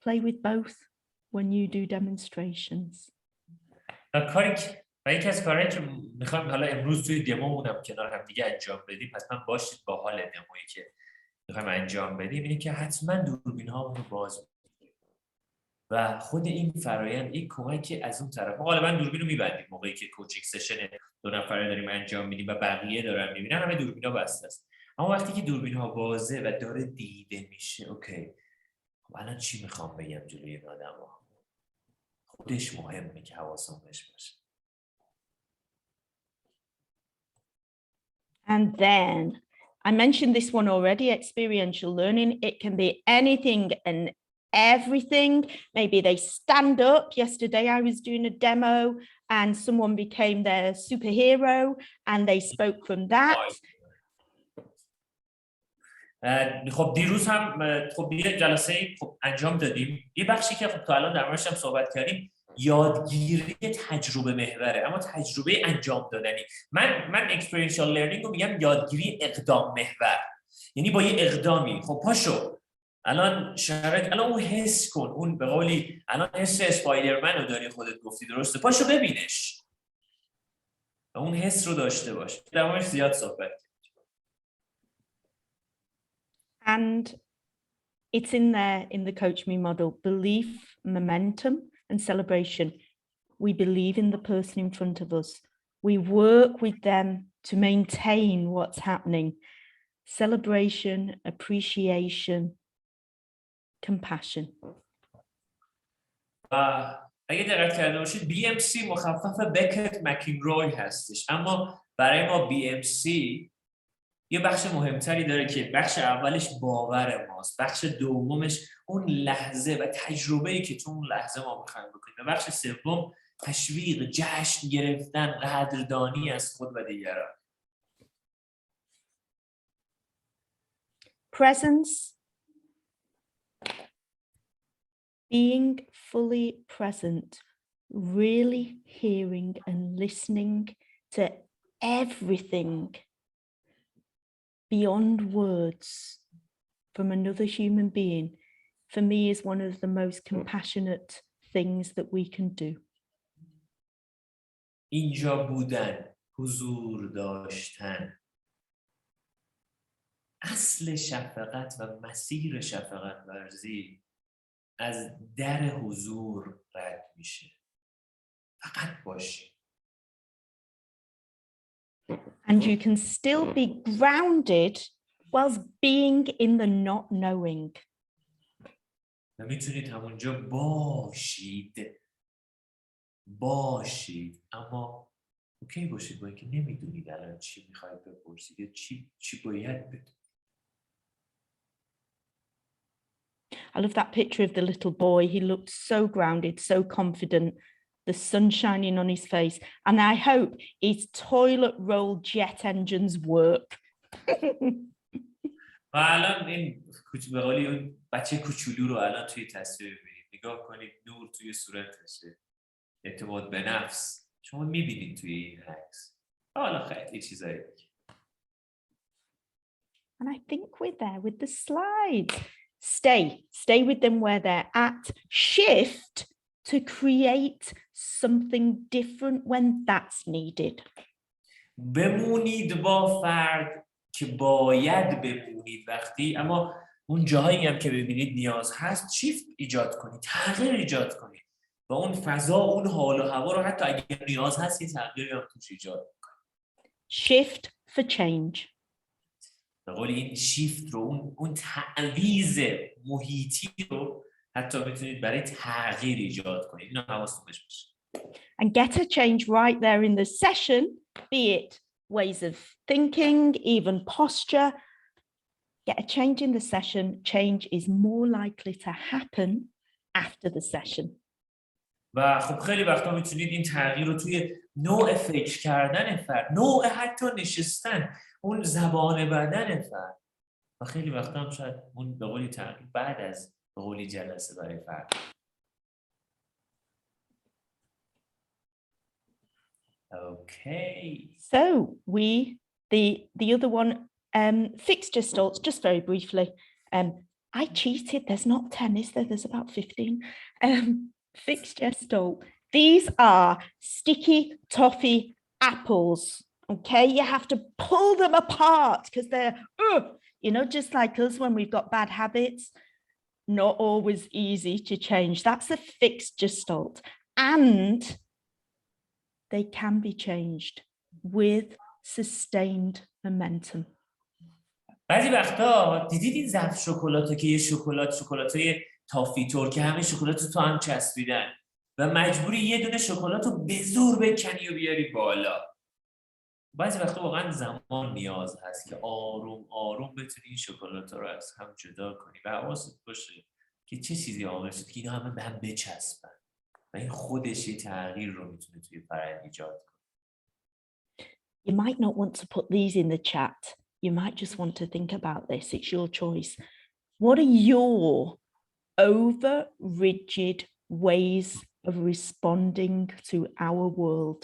Play with both when you do demonstrations. و یکی از کارهایی که میخوام حالا امروز توی دمومونم کنار هم دیگه انجام بدیم، پس من باشید با حال دمویی که میخوایم انجام بدیم، اینه که حتما دوربین هامون رو باز می‌کنیم و خود این فرایند یک کمکی از اون طرف. ما غالبا دوربین رو میبندیم موقعی که کوچینگ سشن 2 نفره داریم انجام میدیم و بقیه دارن میبینن، همه دوربین ها بسته است. اما وقتی که دوربین ها بازه و داره دیده میشه، اوکی خب الان چی میخوام بگم جلوی این آدما، خودش مهمه که حواسم بهش باشه. And then, I mentioned this one already, experiential learning. It can be anything and everything. Maybe they stand up. Yesterday I was doing a demo and someone became their superhero and they spoke from that. خب دیروز هم خب یه جلسه خب انجام دادیم. یه بخشی که خب تا الان در موردش هم صحبت کردیم یادگیری تجربه محوره، اما تجربه انجام دادنی. من Experiential Learning رو میگم یادگیری اقدام محور. یعنی با یه اقدامی، خب پاشو الان الان اون حس کن، اون به قولی الان حس اسپایدرمن رو داری خودت گفتی، درسته؟ پاشو ببینش و اون حس رو داشته باش. در موردش زیاد صحبت. And it's in there in the Coach Me model, belief, momentum, and celebration. We believe in the person in front of us. We work with them to maintain what's happening. Celebration, appreciation, compassion. اگه دقت کرده باشید BMC مخفف بکت مکینروی هستش، اما برای ما BMC یه بخش مهمتری داره که بخش اولش باور ماست، بخش دومش اون لحظه و تجربه‌ای که تو اون لحظه ما می‌خوایم بکنیم، و بخش سوم تشویق، جشن گرفتن، قدردانی از خود و دیگران. Presence, being fully present, really hearing and listening to everything beyond words from another human being, for me is one of the most compassionate things that we can do. اینجا بودن، حضور داشتن، اصل شفقت و مسیر شفقت ورزی از در حضور رد میشه. فقط باشی. And you can still be grounded whilst being in the not knowing. و میتونید همونجا باشید اما اوکی باشید با اینکه نمیدونید الان چی میخواید بپرسید یا چی باید بدونید. I love that picture of the little boy. He looked so grounded, so confident, the sun shining on his face. And I hope his toilet roll jet engines work. و الان این به قولی اون بچه کوچولو رو الان توی تصویر ببینید. نگاه کنید نور توی صورتشه. اعتماد به نفس. شما میبینید توی این عکس. حالا خیلی چیزایی دیگه. And I think we're there with the slides. Stay with them where they're at. Shift to create something different when that's needed. بمونید با فرد که باید بمونید وقتی، اما اون جاهایی هم که ببینید نیاز هست شیفت ایجاد کنید، تغییر ایجاد کنید و اون فضا، اون حال و هوا رو حتی اگر نیاز هست یه تغییری هم توش ایجاد کنید. Shift for change. به قول این شیفت رو، اون تعویض محیطی رو حتی میتونید برای تغییر ایجاد کنید. اینو حواستون بهش باشه. And get a change right there in the session, be it ways of thinking, even posture. Get a change in the session. Change is more likely to happen after the session. و خب خیلی وقتا میتونید این تغییر رو توی نوع فکر کردن فرد، نوع حتی نشستن، اون زبان بدن فرد، و خیلی وقتا هم شاید اون به قولی تغییر بعد از به قولی جلسه برای فرد. Okay. So the other one, fixed gestalts, just very briefly. I cheated. There's not 10, is there? There's about 15. Fixed gestalt. These are sticky toffee apples. Okay, you have to pull them apart because they're, just like us when we've got bad habits, not always easy to change. That's a fixed gestalt. And they can be changed with sustained momentum. بعضی وقتا دیدید این ظرف شکلاتو که یه شکلاتای تافی تور که همه شکلاتو تو هم چسبیدن و مجبوری یه دونه شکلاتو به زور بکنی و بیاری بالا. بعضی وقتا واقعا زمان نیاز هست که آروم آروم بتونی این شکلات‌ها رو از هم جدا کنی و حواست باشه که چه چیزی عامل شد که اینا همه به هم بچسبن و این خودش یه تغییر رو میتونه توی فرآیند ایجاد کنه. You might not want to put these in the chat. You might just want to think about this. It's your choice. What are your over rigid ways of responding to our world?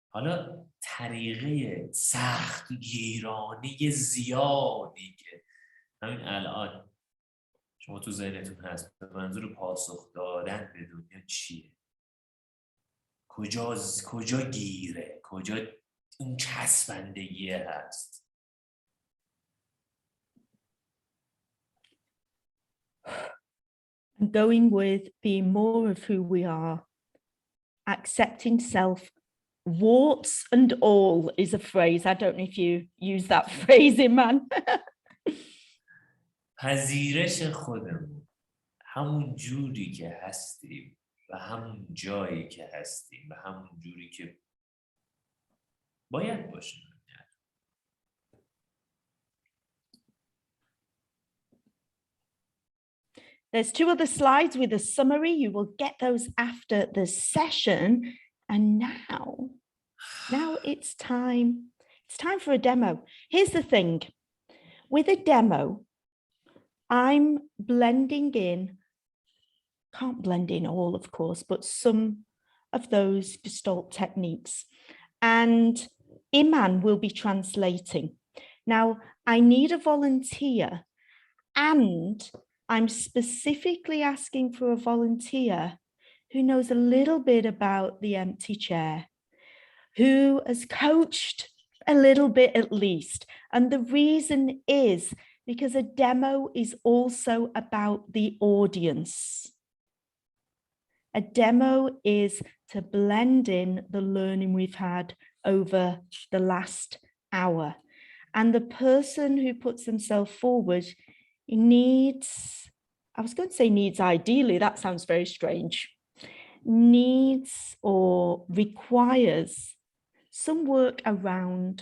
حالا طریقه سخت گیرانه زیادی که همین الان شما تو ذهنتون هست به منظور پاسخ دادن به دنیا چیه؟ کجا گیره؟ کجا اون چسبندگیه هست؟ And going with being more of who we are, accepting self, warts and all is a phrase. I don't know if you use that phrase, Iman. پذیرش خودمون، همون جوری که هستیم و همون جایی که هستیم و همون جوری که باید باشیم. There's 2 other slides with a summary. You will get those after the session. And now it's time. It's time for a demo. Here's the thing. With a demo, I'm blending in, can't blend in all, of course, but some of those Gestalt techniques. And Iman will be translating. Now, I need a volunteer, and I'm specifically asking for a volunteer who knows a little bit about the empty chair, who has coached a little bit at least. And the reason is because a demo is also about the audience. A demo is to blend in the learning we've had over the last hour. And the person who puts themselves forward needs, I was going to say needs ideally, that sounds very strange, needs or requires some work around,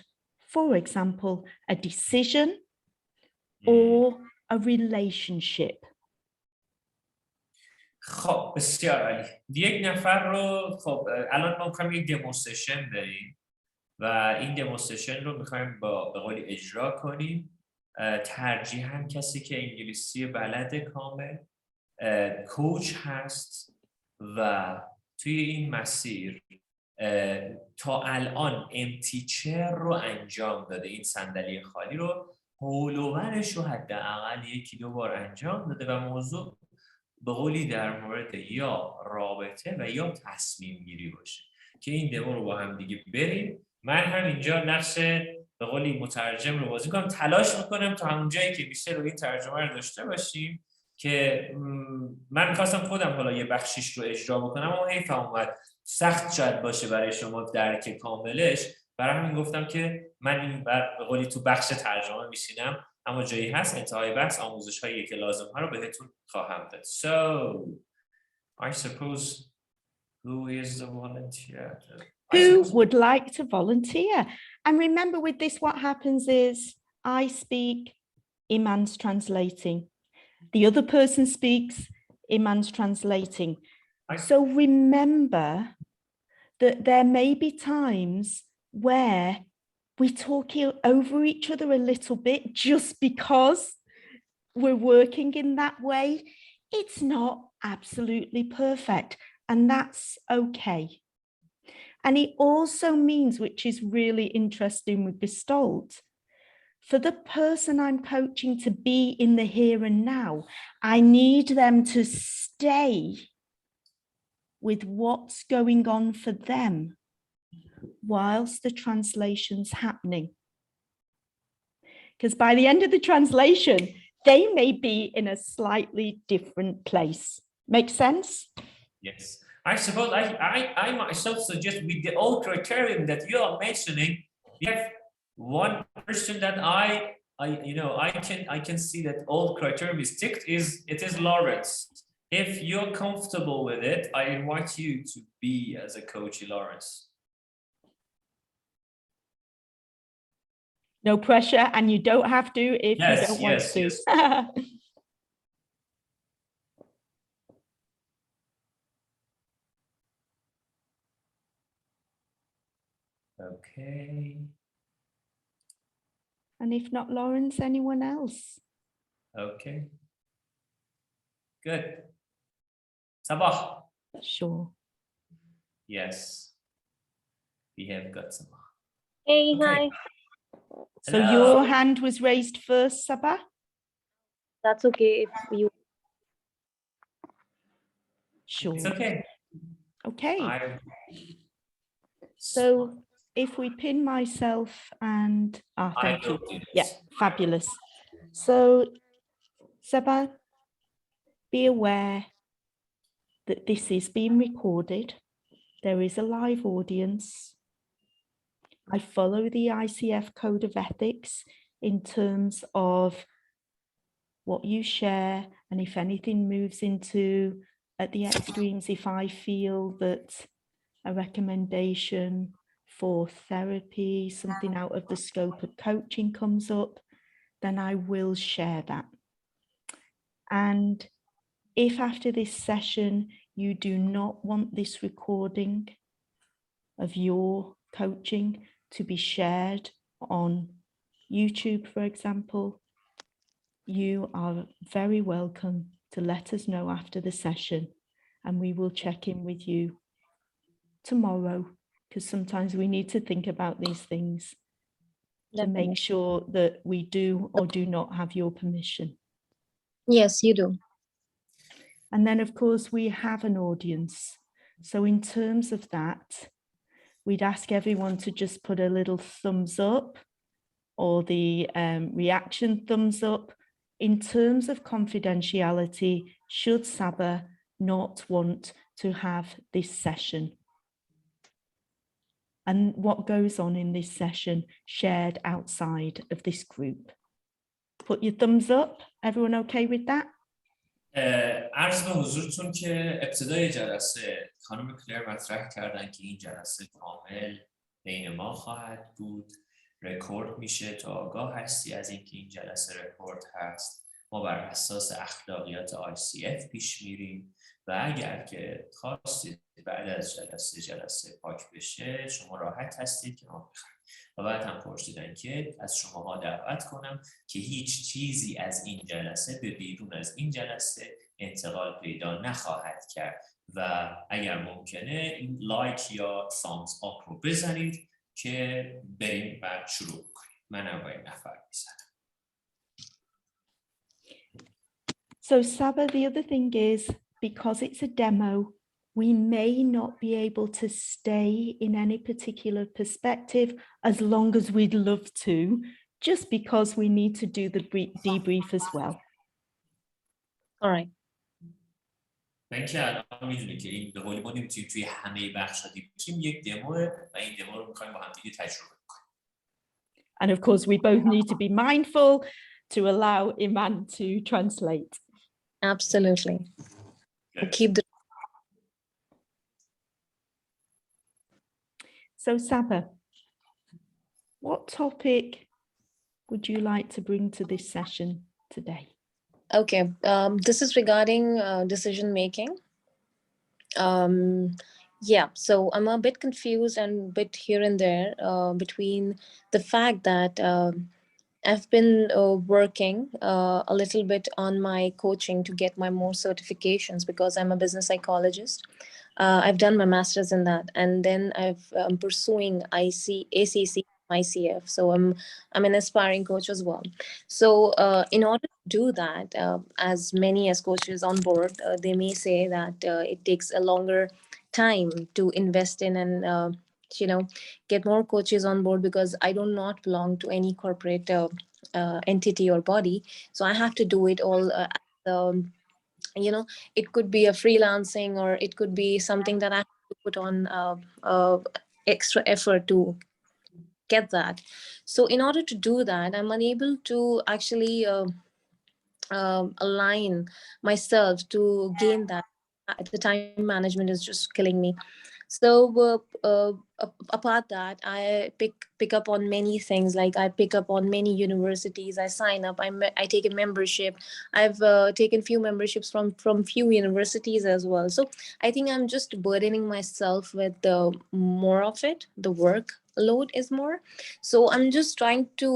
for example, a decision or a relationship. خب بسیار عالی. یک نفر رو خب الان ما می‌خوایم یک دمو سشن بریم و این دمو سشن رو می‌خوایم با به قولی اجرا کنیم. ترجیحاً کسی که انگلیسی بلد کامل، کوچ هست و توی این مسیر تا الان امتی چر رو انجام داده، این صندلی خالی رو حول و برش رو حداقل 1-2 بار انجام داده و موضوع به قولی در مورد یا رابطه و یا تصمیم گیری باشه که این دمو رو با هم دیگه بریم. من هم اینجا نقش به قولی مترجم رو بازی کنم، تلاش میکنم تا همون جایی که میشه رو این ترجمه رو داشته باشیم که من میخواستم خودم حالا یه بخشیش رو اجرا بکنم اما حیفم اومد، سخت شاید باشه برای شما درک کاملش برای همین گفتم که من این به قولی تو بخش ترجمه میشینم، اما جایی هست انتهای بحث آموزش هایی که لازم ها رو بهتون خواهم داد. So I suppose who is the volunteer? Who would like to volunteer? And remember with this, what happens is I speak, Iman's translating. The other person speaks, Iman's translating. So remember that there may be times where we talk over each other a little bit just because we're working in that way. It's not absolutely perfect, and that's okay. And it also means, which is really interesting with Gestalt, for the person I'm coaching to be in the here and now, I need them to stay with what's going on for them whilst the translation's happening. Because by the end of the translation, they may be in a slightly different place. Make sense? Yes. I suppose I myself suggest with the old criterion that you are mentioning, we have one person that I can see that old criterion is ticked it is Lawrence. If you're comfortable with it, I invite you to be as a coach, Lawrence. No pressure, and you don't have to if you don't want to. Yes. Okay. And if not Lawrence, anyone else? Okay. Good. Sabah. Sure. Yes. We have got Sabah. Hey, Okay. hi. So Hello. your hand was raised first, Sabah? That's okay if you. Sure. It's okay. Okay. So if we pin myself and thank you. Yeah, fabulous. So Sabah, be aware that this is being recorded. There is a live audience. I follow the ICF Code of Ethics in terms of what you share, and if anything moves into at the extremes, if I feel that a recommendation for therapy, something out of the scope of coaching comes up, then I will share that. And if after this session, you do not want this recording of your coaching to be shared on YouTube, for example, you are very welcome to let us know after the session, and we will check in with you tomorrow, because sometimes we need to think about these things to make sure that we do or do not have your permission. Yes, you do. And then, of course, we have an audience. So in terms of that, we'd ask everyone to just put a little thumbs up or the reaction thumbs up in terms of confidentiality, should Sabah not want to have this session. And what goes on in this session shared outside of this group. Put your thumbs up. Everyone okay with that? عرض به حضورتون که ابتدای جلسه خانم کلر مطرح کردن که این جلسه کامل بین ما خواهد بود، رکورد میشه، تا آگاه هستی از اینکه این جلسه رکورد هست. ما بر اساس اخلاقیات ICF پیش میریم و اگر که خواستید بعد از جلسه پاک بشه، شما راحت هستید که ما بخواید. و بعد هم پرسیدن که از شماها دعوت کنم که هیچ چیزی از این جلسه به بیرون از این جلسه انتقال پیدا نخواهد کرد و اگر ممکنه این لایک یا thumbs up رو بزنید که بریم بعد شروع کنیم. من اولین نفر میزنم. So Sabah, the other thing is, because it's a demo, we may not be able to stay in any particular perspective as long as we'd love to, just because we need to do the debrief as well. All right. و اینکه الان میدونید که این به قول ما نمیتونیم توی همه بخش‌ها دیده باشیم، یک دموه و این دمو رو می‌خوایم با هم دیگه تجربه کنیم. And of course, we both need to be mindful to allow Iman to translate. Absolutely. Keep the So Saba, what topic would you like to bring to this session today? Okay, this is regarding decision making. Yeah, so I'm a bit confused and a bit here and there between the fact that I've been working a little bit on my coaching to get my more certifications because I'm a business psychologist. I've done my master's in that, and then I'm pursuing ACC, ICF. So I'm an aspiring coach as well. So in order to do that, as many as coaches on board, they may say that it takes a longer time to invest in and get more coaches on board because I do not belong to any corporate entity or body. So I have to do it all. It could be a freelancing or it could be something that I have to put on extra effort to get that. So in order to do that, I'm unable to actually align myself to gain that. The time management is just killing me. So apart that, I pick up on many things. Like I pick up on many universities. I sign up. I take a membership. I've taken few memberships from few universities as well. So I think I'm just burdening myself with more of it. The workload is more. So I'm just trying to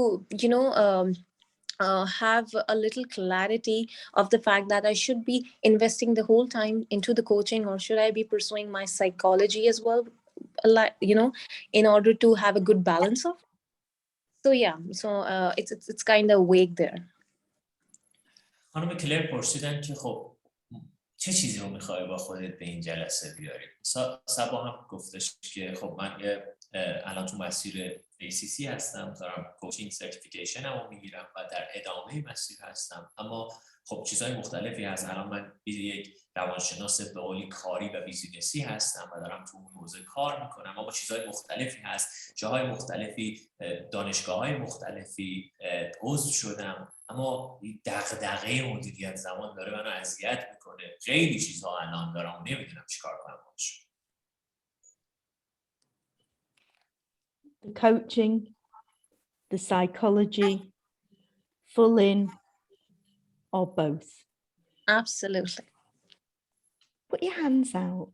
have a little clarity of the fact that I should be investing the whole time into the coaching, or should I be pursuing my psychology as well, in order to have a good balance of. So yeah, so it's kind of vague there. خانم کلر پرسیدن که خب چه چیزی رو میخوای با خودت به این جلسه بیاری؟ سبا هم گفتش که خب من الان تو مسیر ACC هستم، دارم کوچینگ سرتیفیکیشن رو میگیرم و در ادامه مسیر هستم، اما خب چیزهای مختلفی هست. الان من یک روانشناس به قولی کاری و بیزینسی هستم و دارم تو اون حوزه کار میکنم، اما چیزهای مختلفی هست، جاهای مختلفی، دانشگاه‌های مختلفی عضو شدم، اما دغدغه مدیریت زمان داره منو اذیت میکنه. خیلی چیزها الان دارم و نمیدونم چیکار کنم باهاش. The coaching, the psychology, full in, or both? Absolutely. Put your hands out.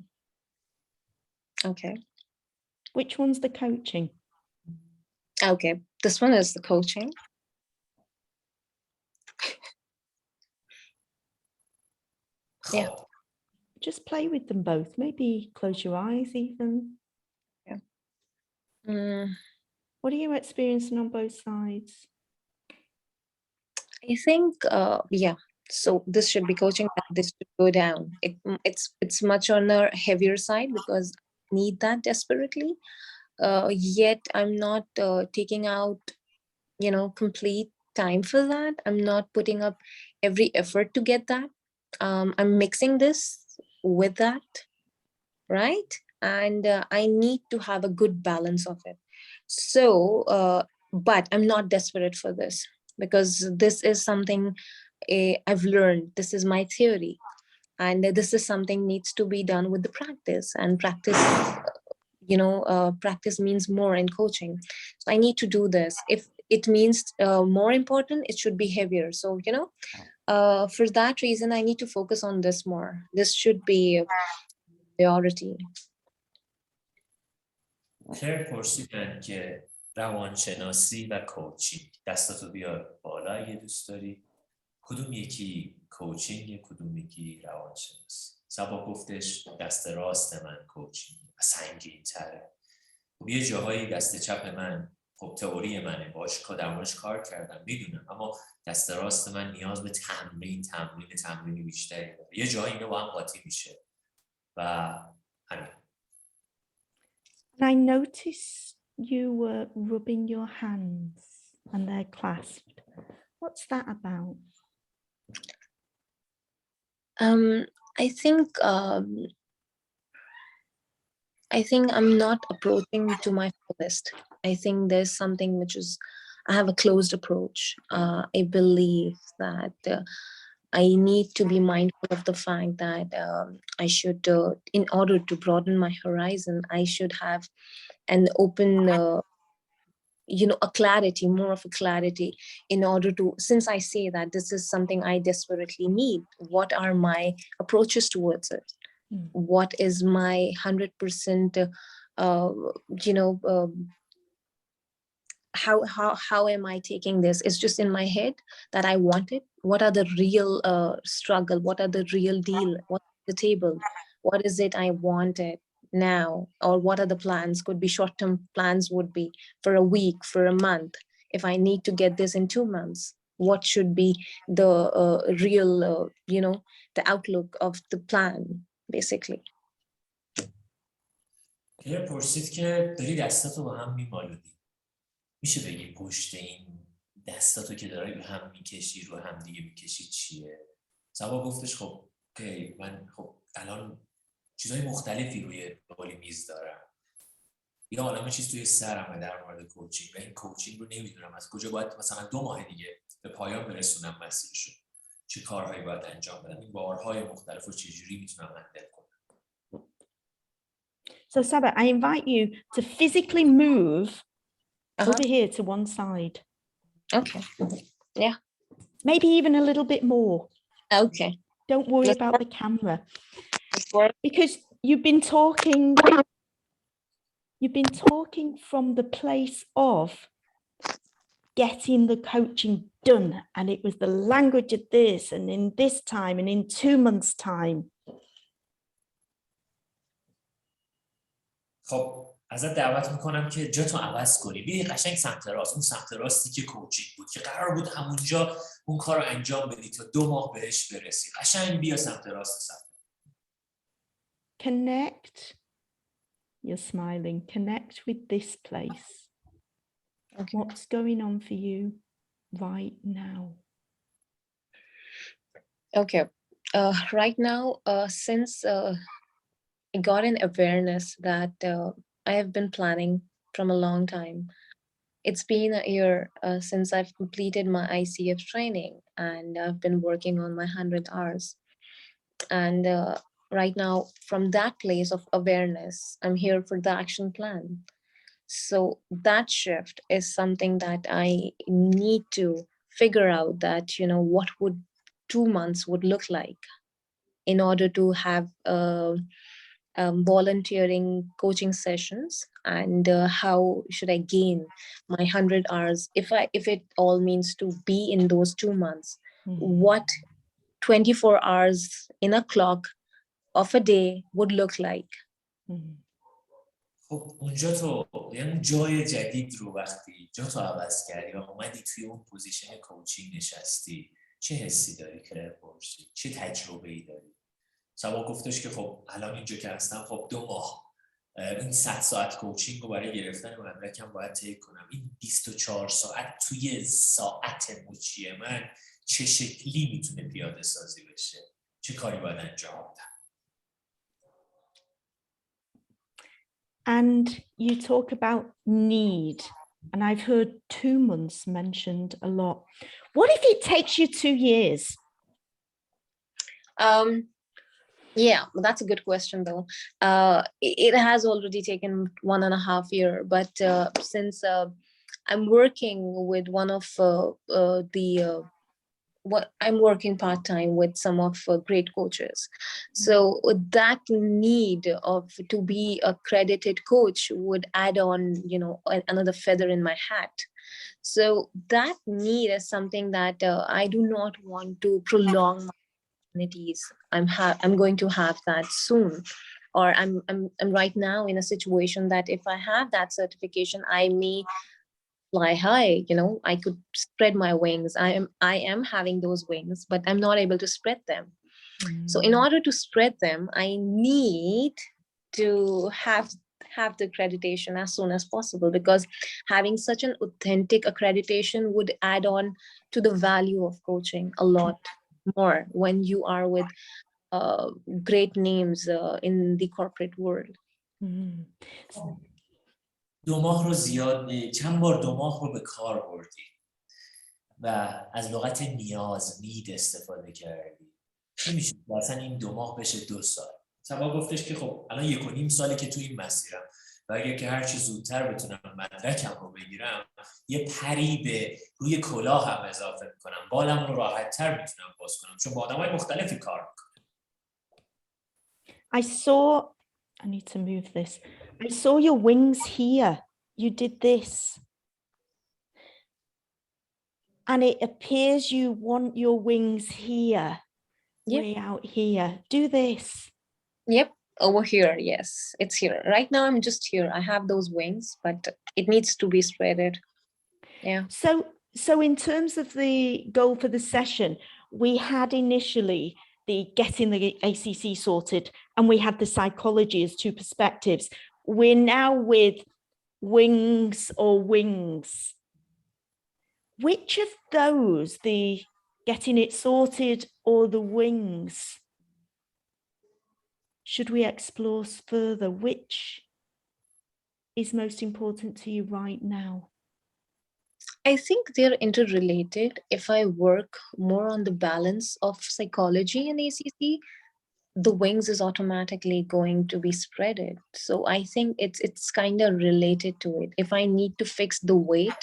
Okay. Which one's the coaching? Okay, this one is the coaching. Yeah. Just play with them both. Maybe close your eyes even. Yeah. What are you experiencing on both sides? I think, yeah. So this should be coaching. This should go down. It's much on a heavier side because I need that desperately. Yet I'm not taking out, complete time for that. I'm not putting up every effort to get that. I'm mixing this with that, right? And I need to have a good balance of it. So, but I'm not desperate for this because this is something I've learned. This is my theory. And this is something needs to be done with the practice, and practice, practice means more in coaching. So I need to do this. If it means more important, it should be heavier. So, for that reason, I need to focus on this more. This should be a priority. خیر پرسیدن که روانشناسی و کوچینگ، دستاتو بیار بالا اگه دوست داری، کدوم یکی کوچینگ، کدوم یکی روانشناسی؟ سبا گفتش دست راست من کوچینگ و سنگین تره. خب یه جاهایی دست چپ من، خب تئوری منه، باش درمانش کار کردم میدونم، اما دست راست من نیاز به تمرینی بیشتری داره. یه جایی اینو با هم قاطی میشه و همین. I noticed you were rubbing your hands and they're clasped. What's that about? I think I'm not approaching to my fullest. I think there's something which is, I have a closed approach. I believe that I need to be mindful of the fact that I should, in order to broaden my horizon, I should have an open, a clarity, more of a clarity, in order to, since I say that this is something I desperately need, what are my approaches towards it? What is my 100%, how am I taking this? It's just in my head that I want it. What are the real struggle? What are the real deal? What's the table? What is it I wanted now? Or what are the plans? Could be short-term plans, would be for a week, for a month. If I need to get this in 2 months, what should be the real, the outlook of the plan, basically. پرسید که داری دستاتو با هم میمالونی. میشه بگی پشت این دستاتو که داری هم میکشی رو هم دیگه میکشی چیه؟ سبا گفتش خب من خب الان چیزهای مختلفی روی بالی میز دارم. یا عالمه چیز توی سرمه در مورد کوچینگ و این کوچینگ رو نمیدونم از کجا باید مثلا 2 ماه دیگه به پایان برسونم مسیرشو. چه کارهایی باید انجام بدم؟ این بارهای مختلف رو چجوری میتونم هندل کنم؟ So Saba, I invite you to physically move over here to one side. Okay. Yeah. Maybe even a little bit more. Okay. Don't worry about the camera. Because you've been talking from the place of getting the coaching done, and it was the language of this, and in this time, and in 2 months' time. خب ازت دعوت میکنم که جاتو عوض کنی. بیا قشنگ سمت راست، اون سمت راستی که کوچینگ بود که قرار بود همونجا اون کار رو انجام بدی تا 2 ماه بهش برسی. قشنگ بیا سمت راست سمت. Connect. You're smiling. Connect with this place. Okay. What's going on for you right now? Okay. Right now, since I got an awareness that I have been planning from a long time. It's been a year since I've completed my ICF training, and I've been working on my 100 hours. And right now, from that place of awareness, I'm here for the action plan. So that shift is something that I need to figure out that, what would 2 months would look like in order to have volunteering coaching sessions, and how should I gain my 100 hours if it all means to be in those 2 months. What 24 hours in a clock of a day would look like. خب اونجا تو یعنی جای جدید رو وقتی جا تو عوض کردی و اومدی توی اون پوزیشن کوچینگ نشستی، چه حسی داری کلر پرسید؟ چه تجربه‌ای داری؟ سبا گفتش که خب الان اینجا که هستم خب 2 ماه این 100 ساعت کوچینگ رو برای گرفتن مدرکم باید طی کنم. این 24 ساعت توی ساعت مچی من چه شکلی میتونه پیاده سازی بشه؟ چه کاری باید انجام بدم؟ And you talk about need, and I've heard 2 months mentioned a lot. What if it takes you 2 years? Yeah, that's a good question though. It has already taken 1.5 years, but since I'm working with one of I'm working part-time with some of great coaches. So that need of to be a credited coach would add on, another feather in my hat. So that need is something that I do not want to prolong my opportunities. I'm going to have that soon. Or I'm right now in a situation that if I have that certification, I may fly high, I could spread my wings. I am having those wings, but I'm not able to spread them. So in order to spread them, I need to have the accreditation as soon as possible, because having such an authentic accreditation would add on to the value of coaching a lot more when you are with great names in the corporate world. دماغ رو زیاد چند بار دماغ رو به کار بردی و از لغت نیاز need استفاده کردی. نمیشه مثلا این دماغ بشه 2 سال. سبا گفتش که خب الان 1.5 ساله که تو این مسیرم و اگه که هرچی زودتر بتونم مدرکم رو بگیرم یه پری به روی کلاه هم اضافه میکنم، بالم رو راحت‌تر میتونم باز کنم چون با آدمای مختلفی کار میکنم. I need to move this. I saw your wings here. You did this. And it appears you want your wings here. Yep. Way out here. Do this. Yep, over here, yes, it's here. Right now, I'm just here. I have those wings, but it needs to be spreaded. Yeah. So in terms of the goal for the session, we had initially the getting the ACC sorted, and we had the psychology as 2 perspectives. We're now with wings or wings. Which of those, the getting it sorted or the wings, should we explore further? Which is most important to you right now? I think they're interrelated. If I work more on the balance of psychology in ACC, the wings is automatically going to be spreaded. So I think it's kind of related to it. If I need to fix the weight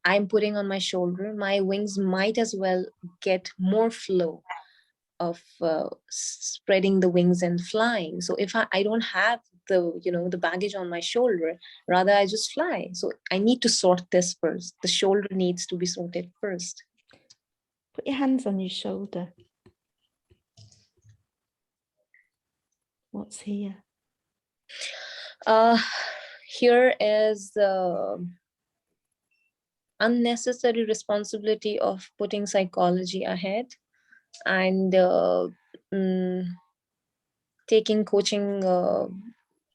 I'm putting on my shoulder, my wings might as well get more flow of spreading the wings and flying. So if I don't have the baggage on my shoulder, rather I just fly. So I need to sort this first. The shoulder needs to be sorted first. Put your hands on your shoulder. What's here? Here is the unnecessary responsibility of putting psychology ahead and taking coaching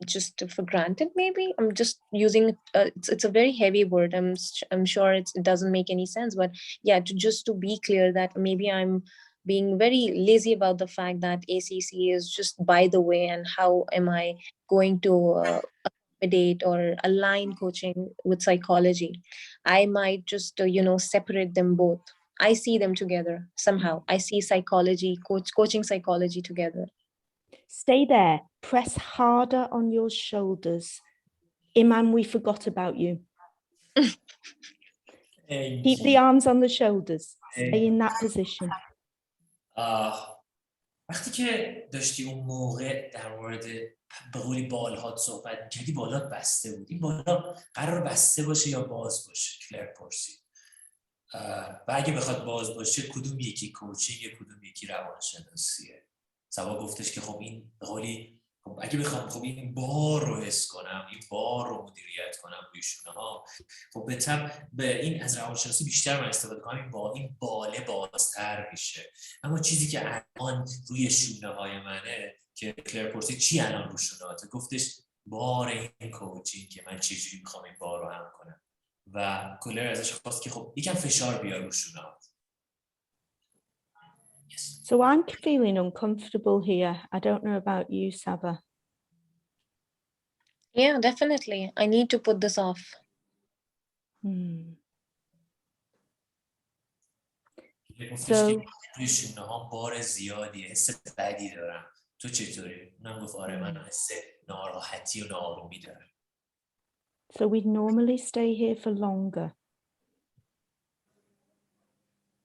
just for granted. Maybe I'm just using it's a very heavy word. I'm sure it doesn't make any sense, but yeah, to be clear that maybe I'm being very lazy about the fact that ACC is just by the way, and how am I going to accommodate or align coaching with psychology? I might just separate them both. I see them together somehow. I see psychology, coaching psychology together. Stay there. Press harder on your shoulders. Iman, we forgot about you. Keep the arms on the shoulders. Stay in that position. وقتی که داشتی اون موقع در مورد به قولی بالهات صحبت می‌کردی، بالات بسته بود. این بالا قرار بسته باشه یا باز باشه؟ کلر پرسید. و اگه بخواد باز باشه کدوم یکی کوچینگ، کدوم یکی روانشناسیه؟ سبا گفتش که خب این به قولی اگه بخوام خب این بار رو حس کنم، این بار رو مدیریت کنم روی شونه ها، خب به این از روانشناسی بیشتر من استفاده کنم، این باله بازتر میشه. اما چیزی که الان روی شونه های منه که کلر پرسید چی الان رو شونهاته، گفتش بار این کوچینگ که من چجوری میخوام این بار رو هم کنم و کلر ازش خواست که خب یکم فشار بیار رو شونهات. So I'm feeling uncomfortable here. I don't know about you, Saba. Yeah, definitely. I need to put this off. So روی شونه ها بار زیادی، حس بدی دارم. تو چطوری؟ اونم گفت آره من حس ناراحتی و ناآرومی دارم. So we'd normally stay here for longer.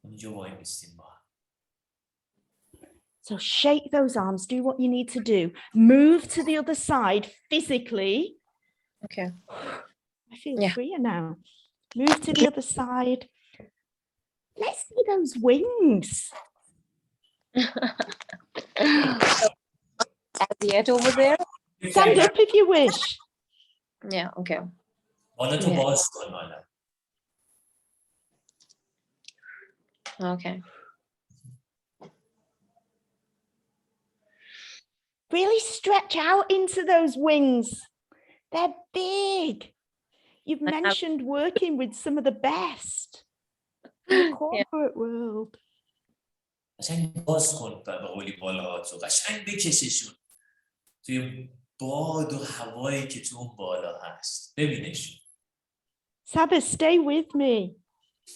اینجا وای میستیم با هم. So shake those arms, do what you need to do. Move to the other side physically. Okay. I feel freer now. Move to the other side. Let's see those wings. As yet over there? Stand up if you wish. Yeah, okay. حالا تو باز کن حالا. Okay. Really stretch out into those wings. They're big. You've mentioned working with some of the best in the corporate world. قشنگ باز کن به قولی بالاهاتو، قشنگ بکششون توی باد و هوایی که تو اون بالا هست. ببینش. Saba, stay with me.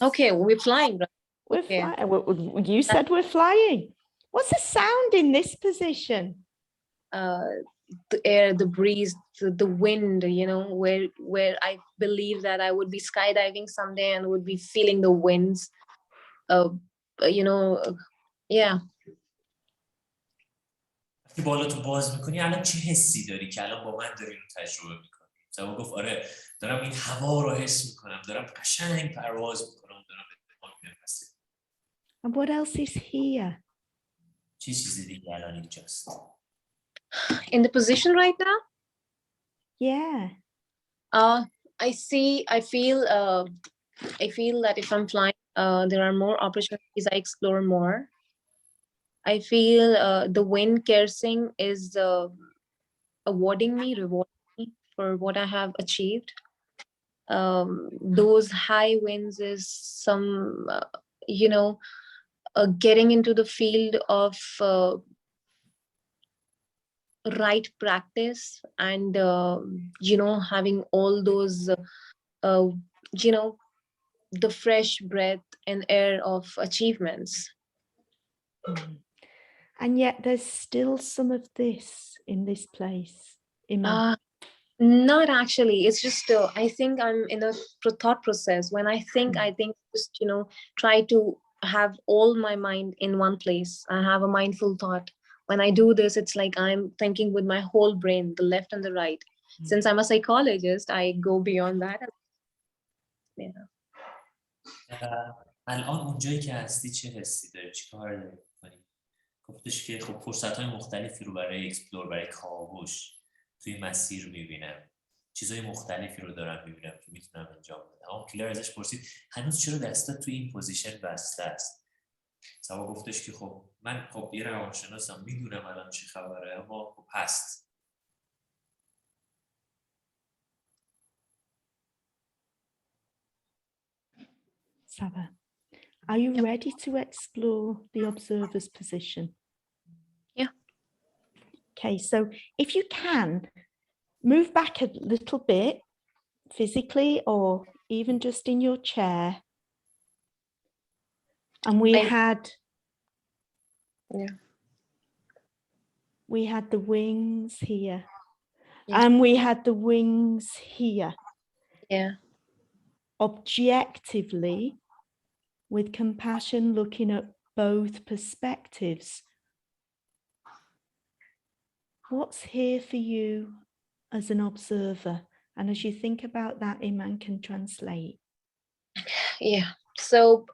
Okay, we're flying, right? We're Yeah. flying. You said we're flying. What's the sound in this position? The air, the breeze, the wind, you know, where I believe that I would be skydiving someday and would be feeling the winds, you know, yeah. وقتی بالا تو باز میکنی الان چه حسی داری که الان با من داری رو تجربه میکنی؟ سبا گفت آره دارم این هوا رو حس میکنم، دارم قشنگ پرواز میکنم، دارم نفسی. And what else is here? چه چیزی دیگه الان اینجاست؟ In the position right now? Yeah. I feel that if I'm flying, there are more opportunities. I explore more. I feel the wind caressing is rewarding me for what I have achieved. Those high winds is some, you know, getting into the field of right practice and, you know, having all those, you know, the fresh breath and air of achievements. And yet there's still some of this in this place. Iman. Not actually. It's just, I think I'm in a thought process. When I think just, you know, try to have all my mind in one place. I have a mindful thought. When I do this, it's like I'm thinking with my whole brain, the left and the right. Since I'm a psychologist, I go beyond that. Yeah. الان اونجایی که هستی چه حسی داری؟ چی کار داری می‌کنی؟ گفتش که خب فرصت‌های مختلفی رو برای اکسپلور، برای کاوش توی مسیر می‌بینم. چیزای مختلفی رو دارم می‌بینم که میتونم انجام بدم. اما کلر ازش پرسید هنوز چرا دستات توی این پوزیشن بسته است؟ سبا گفتش که خب من خب یه روانشناسم، میدونم الان چی خبره، اما خب هست. Saba, are you ready to explore the observer's position? Yeah. Okay, so if you can, move back a little bit physically or even just in your chair. And we had the wings here. Yeah. And we had the wings here. Yeah. Objectively, with compassion, looking at both perspectives. What's here for you as an observer? And as you think about that, Iman can translate. Yeah. So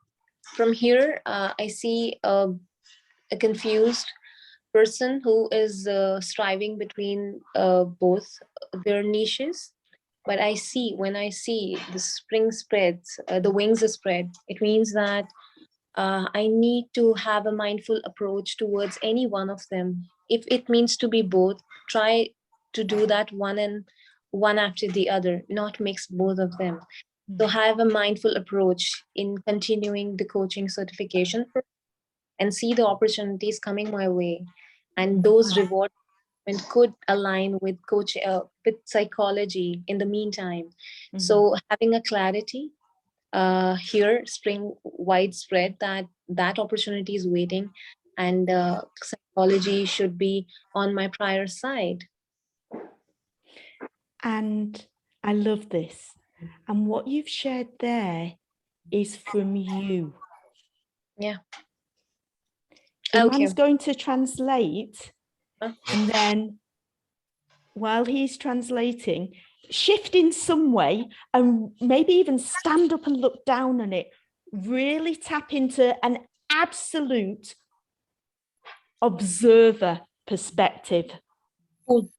from here, I see a confused person who is striving between both their niches. But when I see the spring spreads, the wings are spread, it means that I need to have a mindful approach towards any one of them. If it means to be both, try to do that one after the other, not mix both of them. So have a mindful approach in continuing the coaching certification and see the opportunities coming my way. And those rewards could align with with psychology in the meantime. So having a clarity here, spring widespread, that opportunity is waiting, and psychology should be on my prior side. And I love this. And what you've shared there is from you. Yeah. Iman's going to translate, and then while he's translating, shift in some way and maybe even stand up and look down on it. Really tap into an absolute observer perspective. Cool.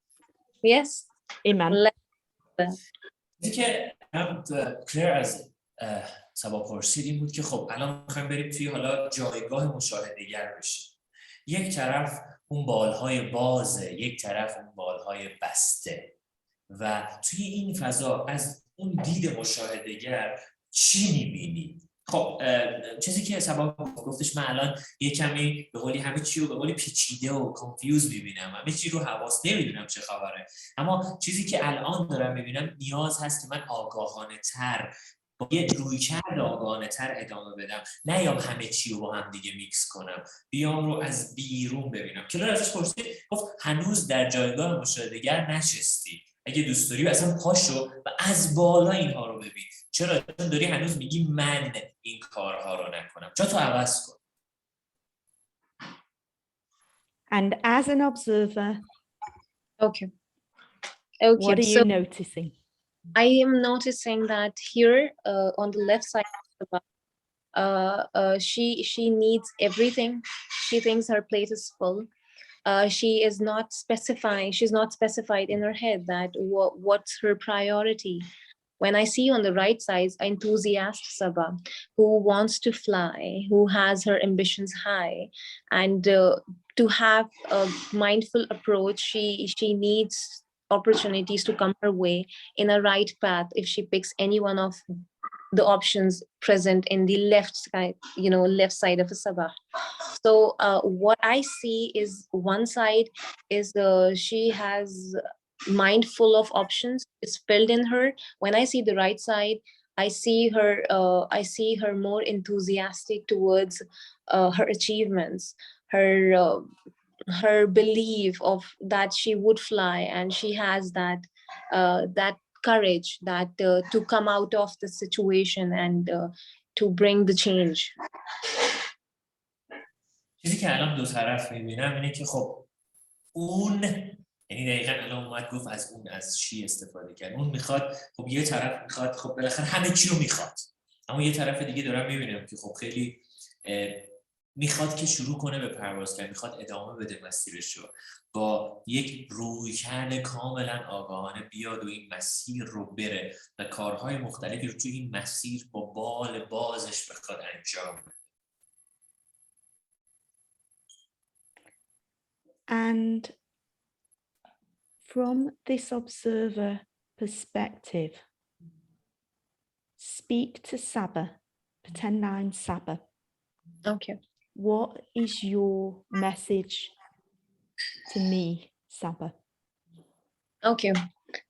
Yes. Iman. که کلر از سبا پرسید این بود که خب الان میخوایم بریم توی حالا جایگاه مشاهده‌گر بشیم. یک طرف اون بالهای بازه، یک طرف اون بالهای بسته و توی این فضا از اون دید مشاهده‌گر چی می‌بینی؟ خب خب چیزی که سبا گفتش، من الان یه کمی به قولی همه چی رو به قولی پیچیده و کانفیوز میبینم، همه چی رو حواس نمیدونم چه خبره، اما چیزی که الان دارم میبینم نیاز هست که من آگاهانه تر با یه رویکرد آگاهانه تر ادامه بدم، نیام همه چی رو با هم دیگه میکس کنم، بیام رو از بیرون ببینم. کلار ازش پرسید گفت هنوز در جایگاه مشاهده‌گر نشستی، اگه دوست داری اصلا پاشو و از بالا اینها رو ببین. چرا؟ چون داری هنوز میگی من این کارها رو نکنم. جا تو عوض کن. And as an observer, Okay. what are So you noticing? I am noticing that here on the left side of the box, she needs everything. She thinks her plate is full. She is not specifying. She's not specified in her head that what's her priority. When I see on the right side, enthusiast Sabah, who wants to fly, who has her ambitions high, and to have a mindful approach, she needs opportunities to come her way in a right path if she picks any one of the options present in the left side, left side of a Sabah. So what I see is one side is she has mind full of options. It's filled in her. When I see the right side, I see her more enthusiastic towards her achievements, her belief of that she would fly, and she has that courage that to come out of the situation and to bring the change. چیزی که الان دو طرف میبینم اینه که خب اون، یعنی دقیقاً الان اومد گفت از اون از چی استفاده کرد. اون میخواد، خب یه طرف میخواد خب بالاخره همه چی رو میخواد، اما یه طرف دیگه دارم میبینم که خب خیلی میخواد که شروع کنه به پرواز کردن، میخواد ادامه بده مسیرش رو، با یک رویکرد کاملا آگاهانه بیاد و این مسیر رو بره و کارهای مختلفی رو توی این مسیر با بال بازش بخواد انجام بده. And from this observer perspective, speak to Saba, pretend I'm Saba. Okay. What is your message to me, Saba? Okay,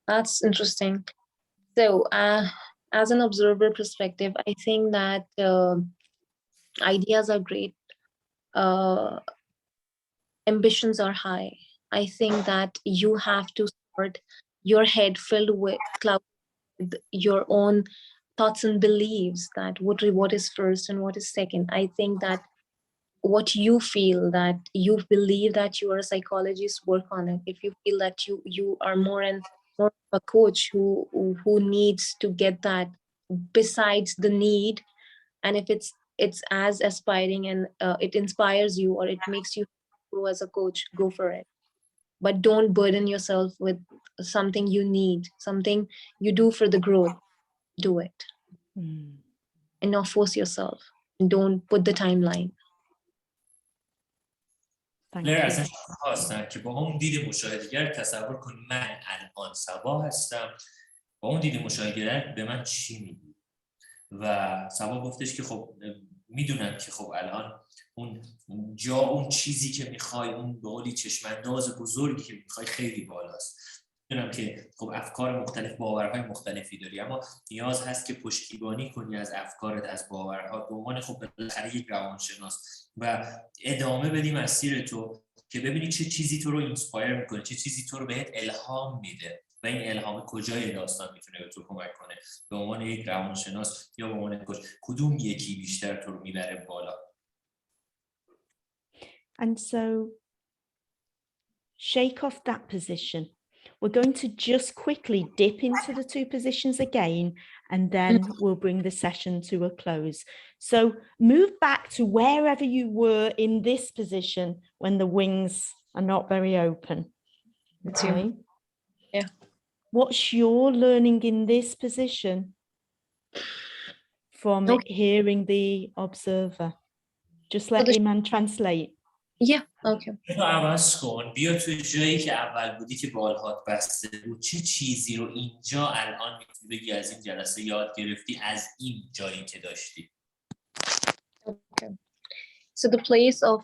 that's interesting. So as an observer perspective, I think that ideas are great. Ambitions are high. I think that you have to start your head filled with cloud with your own thoughts and beliefs that what is first and what is second. I think that what you feel, that you believe that you are a psychologist, work on it. If you feel that you are more of a coach who needs to get that besides the need, and if it's as aspiring and it inspires you or it makes you grow as a coach, go for it. But don't burden yourself with something you need, something you do for the growth. Do it. And not force yourself. And don't put the timeline. ازش خواستن که با اون دید مشاهده‌گر تصور کن من الان صبا هستم، با اون دید مشاهده‌گر به من چی میگی؟ و صبا گفتش که خب میدونم که خب الان اون چیزی که میخوای، اون به قولی چشمانداز بزرگی که میخوای خیلی بالاست. میدونم که خب افکار مختلف، باورهای مختلفی داری، اما نیاز هست که پشتیبانی کنی از افکارت، از باورها، به عنوان خب بالاخره یک روانشناس و ادامه بدی مسیر تو که ببینی چه چیزی تو رو اینسپایر میکنه، چه چیزی تو رو بهت الهام میده و این الهام کجای داستان میتونه به تو کمک کنه به عنوان یک روانشناس یا به عنوان کوچ، کدوم یکی بیشتر تو رو میبره بالا. And so shake off that position. We're going to just quickly dip into the two positions again, and then we'll bring the session to a close. So move back to wherever you were in this position when the wings are not very open. Okay. Yeah. What's your learning in this position from hearing the observer? Just let Iman translate. Yeah, okay. تو عوض کن، بیا توی جایی که اول بودی که بالهات بسته بود، چه چیزی رو اینجا الان میتونی بگی از این جلسه یاد گرفتی، از این جایی که داشتی؟ So the place of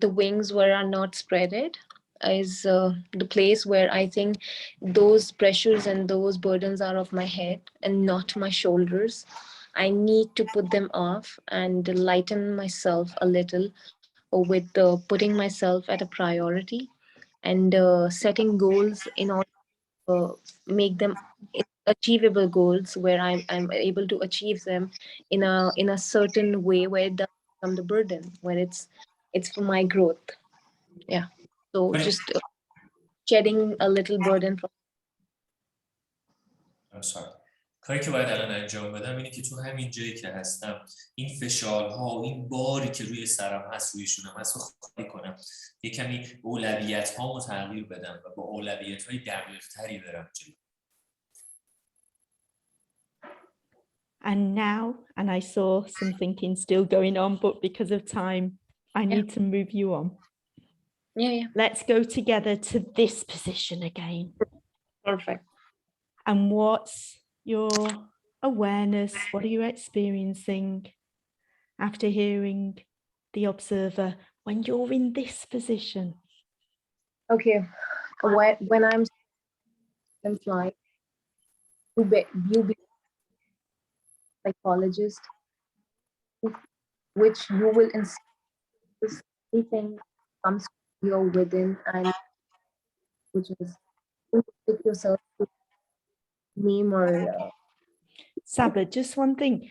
the wings where are not spreaded is the place where I think those pressures and those burdens are of my head and not my shoulders. I need to put them off and lighten myself a little with putting myself at a priority and setting goals in order to make them achievable goals where I'm able to achieve them in a certain way where it doesn't become the burden, where it's for my growth. Yeah. So just shedding a little burden from. I'm sorry. کاری که باید الان انجام بدم اینه که تو همین جایی که هستم این فشارها و این باری که روی سرم هست روی شونم هست رو خالی کنم، یه کمی اولویت هامو تغییر بدم و با اولویت های دقیق تری برم جلو. And now, and I saw some thinking still going on, but because of time, I need to move you on. Yeah. Let's go together to this position again. Perfect. And what's your awareness? What are you experiencing after hearing the observer when you're in this position? Okay. When I'm flying, you be psychologist, which you will insist anything comes from your within, and which is take yourself to name or Saba, just one thing.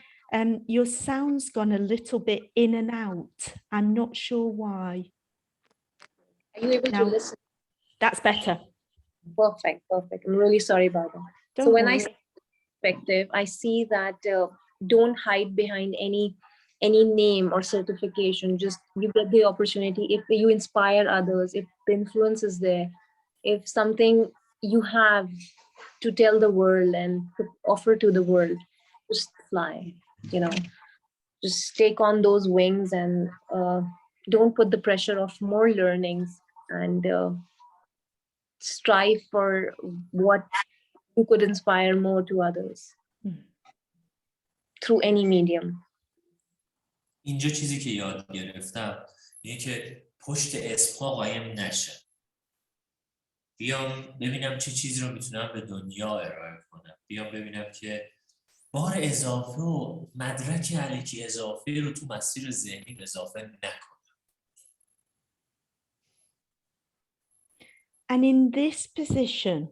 Your sound's gone a little bit in and out. I'm not sure why. are you able to listen? That's better. Perfect. I'm really sorry about that. So when I see perspective, I see that don't hide behind any name or certification. Just you get the opportunity. If you inspire others, if the influence is there, if something you have to tell the world and to offer to the world, just fly. Just take on those wings and don't put the pressure of more learnings and strive for what you could inspire more to others through any medium. اینجا چیزی که یاد گرفتم اینه که پشت اسمها قایم نشم. بیام ببینم چه چیزی رو میتونم به دنیا ارائه کنم. بیام ببینم که بار اضافه و مدرک علیکی اضافه رو تو مسیر ذهنی اضافه نکنم. And in this position,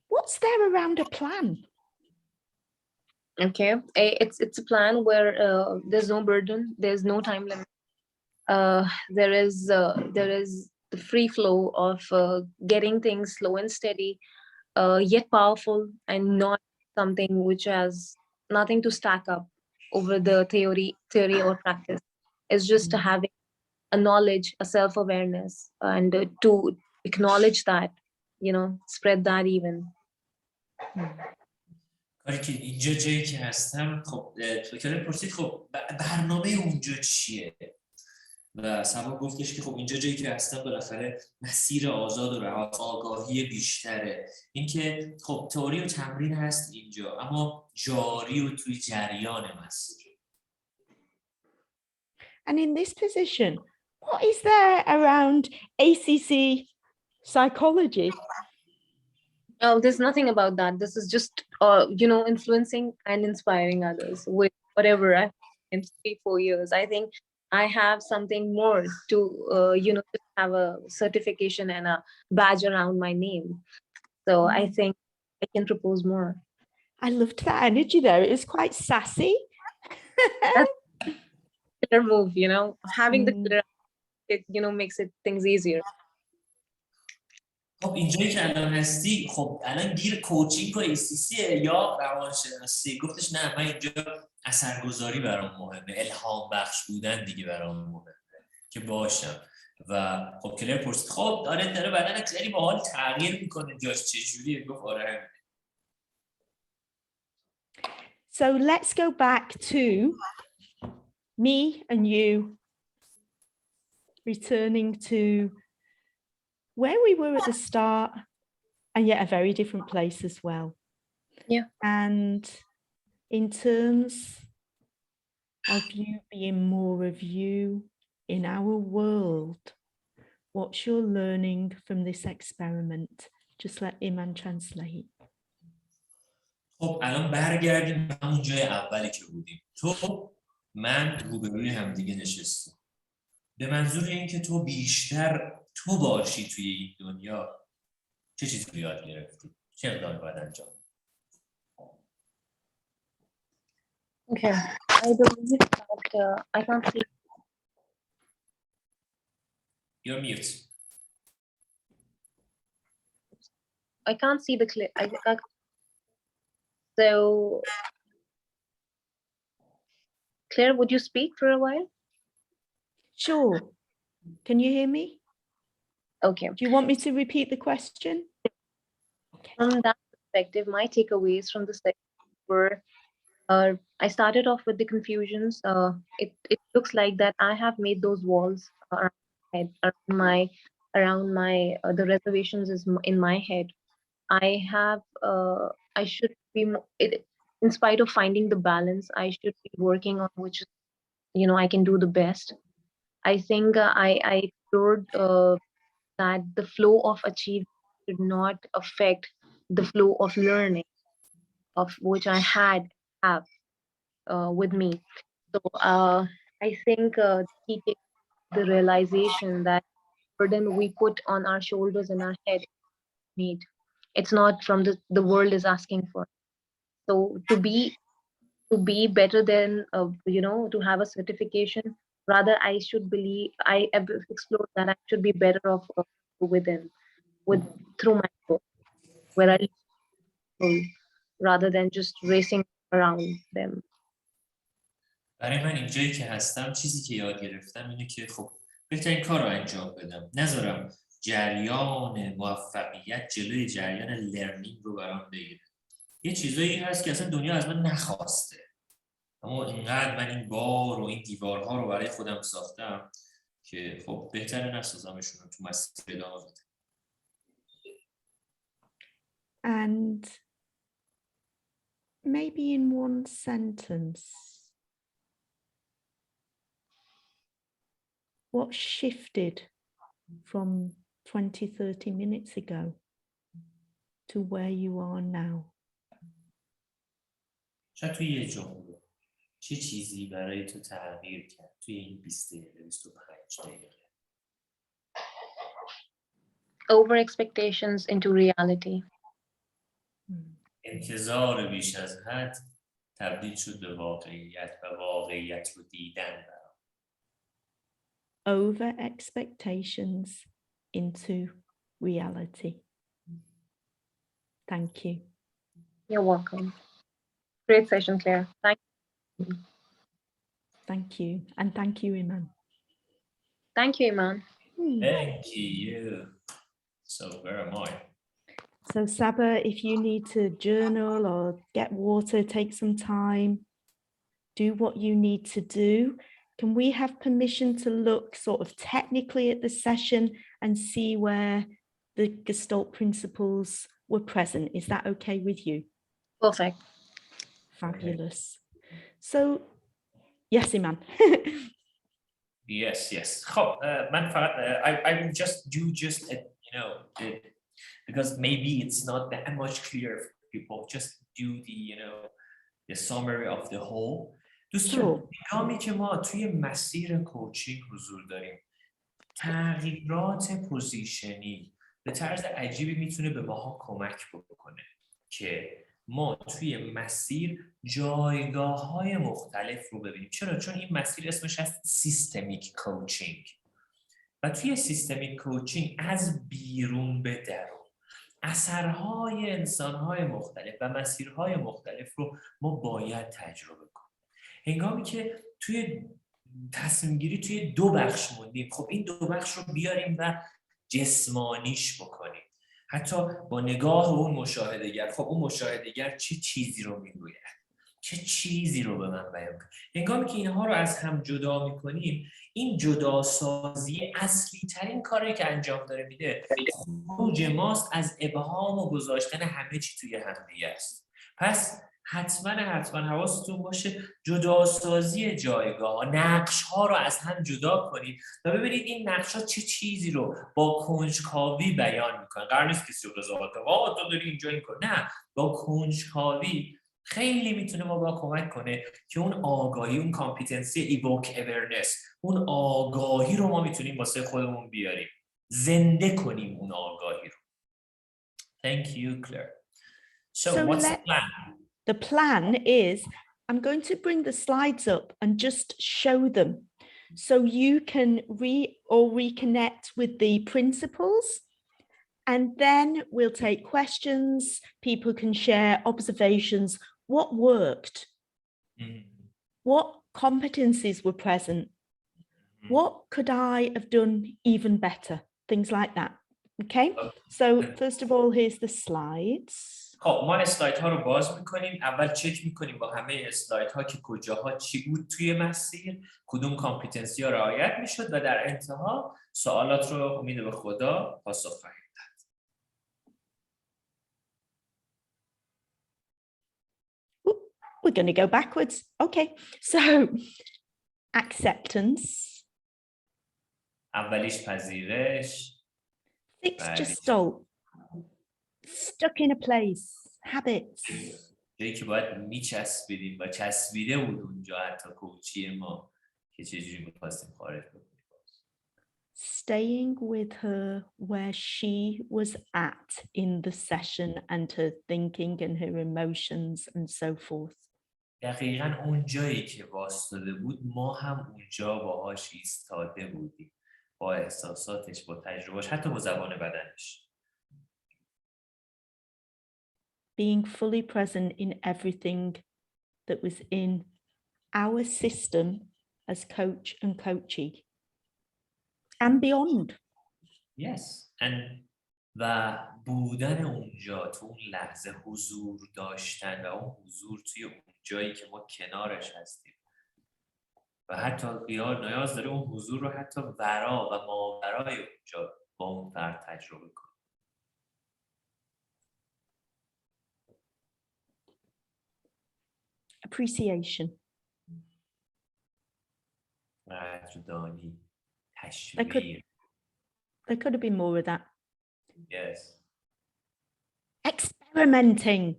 what's there around a plan? Okay, it's a plan where there's no burden, there's no time limit. There is the free flow of getting things slow and steady, yet powerful, and not something which has nothing to stack up over the theory or practice. It's just having a knowledge, a self-awareness, and to acknowledge that, spread that even. کاری که اینجا جایی که هستم، خب تو پرسید خب برنامه اونجا چیه؟ و سبا گفتش که خب اینجا جایی که هستم بالاخره مسیر آزاد و رها، آگاهی بیشتره. اینکه خب تئوری و تمرین هست اینجا، اما جاری و توی جریان مسیر. And in this position, what is there around ACC psychology? Oh, there's nothing about that. This is just, influencing and inspiring others with whatever I've in 3-4 years. I think I have something more to, just have a certification and a badge around my name. So I think I can propose more. I loved that energy there. It was quite sassy. That's a killer move, having the killer, it, makes things easier. خب اینجایی که الان هستی، خب الان گیر کوچینگ و ACC یا روانشناسی؟ گفتش نه، من اینجا اثرگذاری برام مهمه، الهام بخش بودن دیگه برام مهمه که باشم. و خب کلیر پرسید خب داره بدن کلری با حال تغییر میکنه، جاش چجوریه؟ گفت آره همینه. So let's go back to me and you returning to where we were at the start, and yet a very different place as well. Yeah. And in terms of you being more of you in our world. What's your learning from this experiment? Just let Iman translate. خب الان برگردیم به همون جای اولی که بودیم. تو من روبروی همدیگه نشستیم. به منظور اینکه تو بیشتر تو باشی توی این دنیا چه چیزی رو یاد گرفتی؟ چه اقدامی باید انجام بدی؟ Okay, I believe that I can't see. You're mute. I can't see the clip. So, Claire, would you speak for a while? Sure. Can you hear me? Okay. Do you want me to repeat the question? From that perspective, my takeaways from the session were, I started off with the confusions. It looks like that I have made those walls around my the reservations is in my head. I should be in spite of finding the balance, I should be working on which, you know, I can do the best. I think I explored that the flow of achievement should not affect the flow of learning, of which I have with me. So I think the realization that burden we put on our shoulders and our head need. It's not from the world is asking for. So to be better than you know, to have a certification, rather I should believe I have explored that I should be better off within through my book, where I rather than just racing around them. برای من اینجایی که هستم چیزی که یاد گرفتم اینه که خب بهترین کار رو انجام بدم، نذارم جریان موفقیت جلوی جریان لرنینگ رو برام بگیره. یه چیزایی هست که اصلا دنیا از من نخواسته، اما اینقدر من این بار و این دیوارها رو برای خودم ساختم که خب بهتره نسازمشون رو تو مسیر ادامه بدم. And maybe in one sentence, what shifted from 20-30 minutes ago to where you are now? شاید توی یه جمله چه چیزی برای تو تغییر کرد توی این 20 دقیقه 25 دقیقه؟ Over expectations into reality. انتظار بیش از حد تبدیل شد به واقعیت و واقعیت رو دیدن. Over expectations into reality. Thank you. You're welcome. Great session, Claire. Thank you. And thank you, Iman. Thank you, Iman. Thank you. So where am I? So Saba, if you need to journal or get water, take some time, do what you need to do. Can we have permission to look sort of technically at the session and see where the Gestalt principles were present? Is that okay with you? Perfect. Fabulous. So, yes, Iman. Yes. خب من فقط I will just do you know because maybe it's not that much clear for people. Just do the summary of the whole. دوستان هنگامی که ما توی مسیر کوچینگ حضور داریم، تغییرات پوزیشنی به طرز عجیبی میتونه به ماها کمک بکنه که ما توی مسیر جایگاه‌های مختلف رو ببینیم. چرا؟ چون این مسیر اسمش هست سیستمیک کوچینگ و توی سیستمیک کوچینگ از بیرون به درون اثرهای انسان‌های مختلف و مسیرهای مختلف رو ما باید تجربه کنیم. هنگامی که توی تصمیم گیری توی 2 بخش موندیم، خب این 2 بخش رو بیاریم و جسمانیش بکنیم، حتی با نگاه اون مشاهده‌گر. خب اون مشاهده‌گر چه چیزی رو میگوید، چه چیزی رو به من بیان کنه. هنگامی که اینها رو از هم جدا میکنیم، این جداسازی اصلی ترین کاری که انجام داره میده خروج ماست از ابهام و گذاشتن همه چی توی هم دیگه است. پس حتما حواستون باشه جداسازی جایگاه، نقش ها رو از هم جدا کنید و ببینید این نقش ها چه چیزی رو با کنجکاوی بیان میکنه. قرار نیست کسی رو قضاوت کنه آقا تو داری اینجا این کن، نه، با کنجکاوی خیلی میتونه ما با کمک کنه که اون آگاهی، اون کامپیتنسی ایووک اورنس، اون آگاهی رو ما میتونیم واسه خودمون بیاریم، زنده کنیم اون آگاهی رو. Thank you, Claire. So what's the plan? The plan is I'm going to bring the slides up and just show them so you can reconnect with the principles, and then we'll take questions. People can share observations. What worked? What competencies were present? What could I have done even better? Things like that. Okay, so first of all, here's the slides. خب ما اسلاید ها رو باز میکنیم. اول چک میکنیم با همه اسلاید ها که کجاها چی بود توی مسیر، کدوم کامپیتنسی ها رعایت میشد و در انتها سوالات رو امید به خدا پاسخ خواهیم داد. We're going to go backwards. Okay, so acceptance. اولیش پذیرش. Fixed Gestalt. Stuck in a place. Habits. جایی که باید میچسبیدیم و چسبیده بود اونجا حتی کوچی ما که چجوری میخواستیم خارج بکنیم. Staying with her where she was at in the session and her thinking and her emotions and so forth. دقیقاً اون جایی که واسطاده بود ما هم اونجا باهاش ایستاده بودیم، با احساساتش، با تجربهش، حتی با زبان بدنش. Being fully present in everything that was in our system as coach and coachee and beyond. Yes. و بودن اونجا تو اون لحظه، حضور داشتن و اون حضور توی اون جایی که ما کنارش هستیم و حتی نیاز داره اون حضور رو حتی ورا و ماورای اونجا با اون فرد تجربه کنیم. Appreciation. قدردانی، تشویق. There could have been more of that. Yes. Experimenting.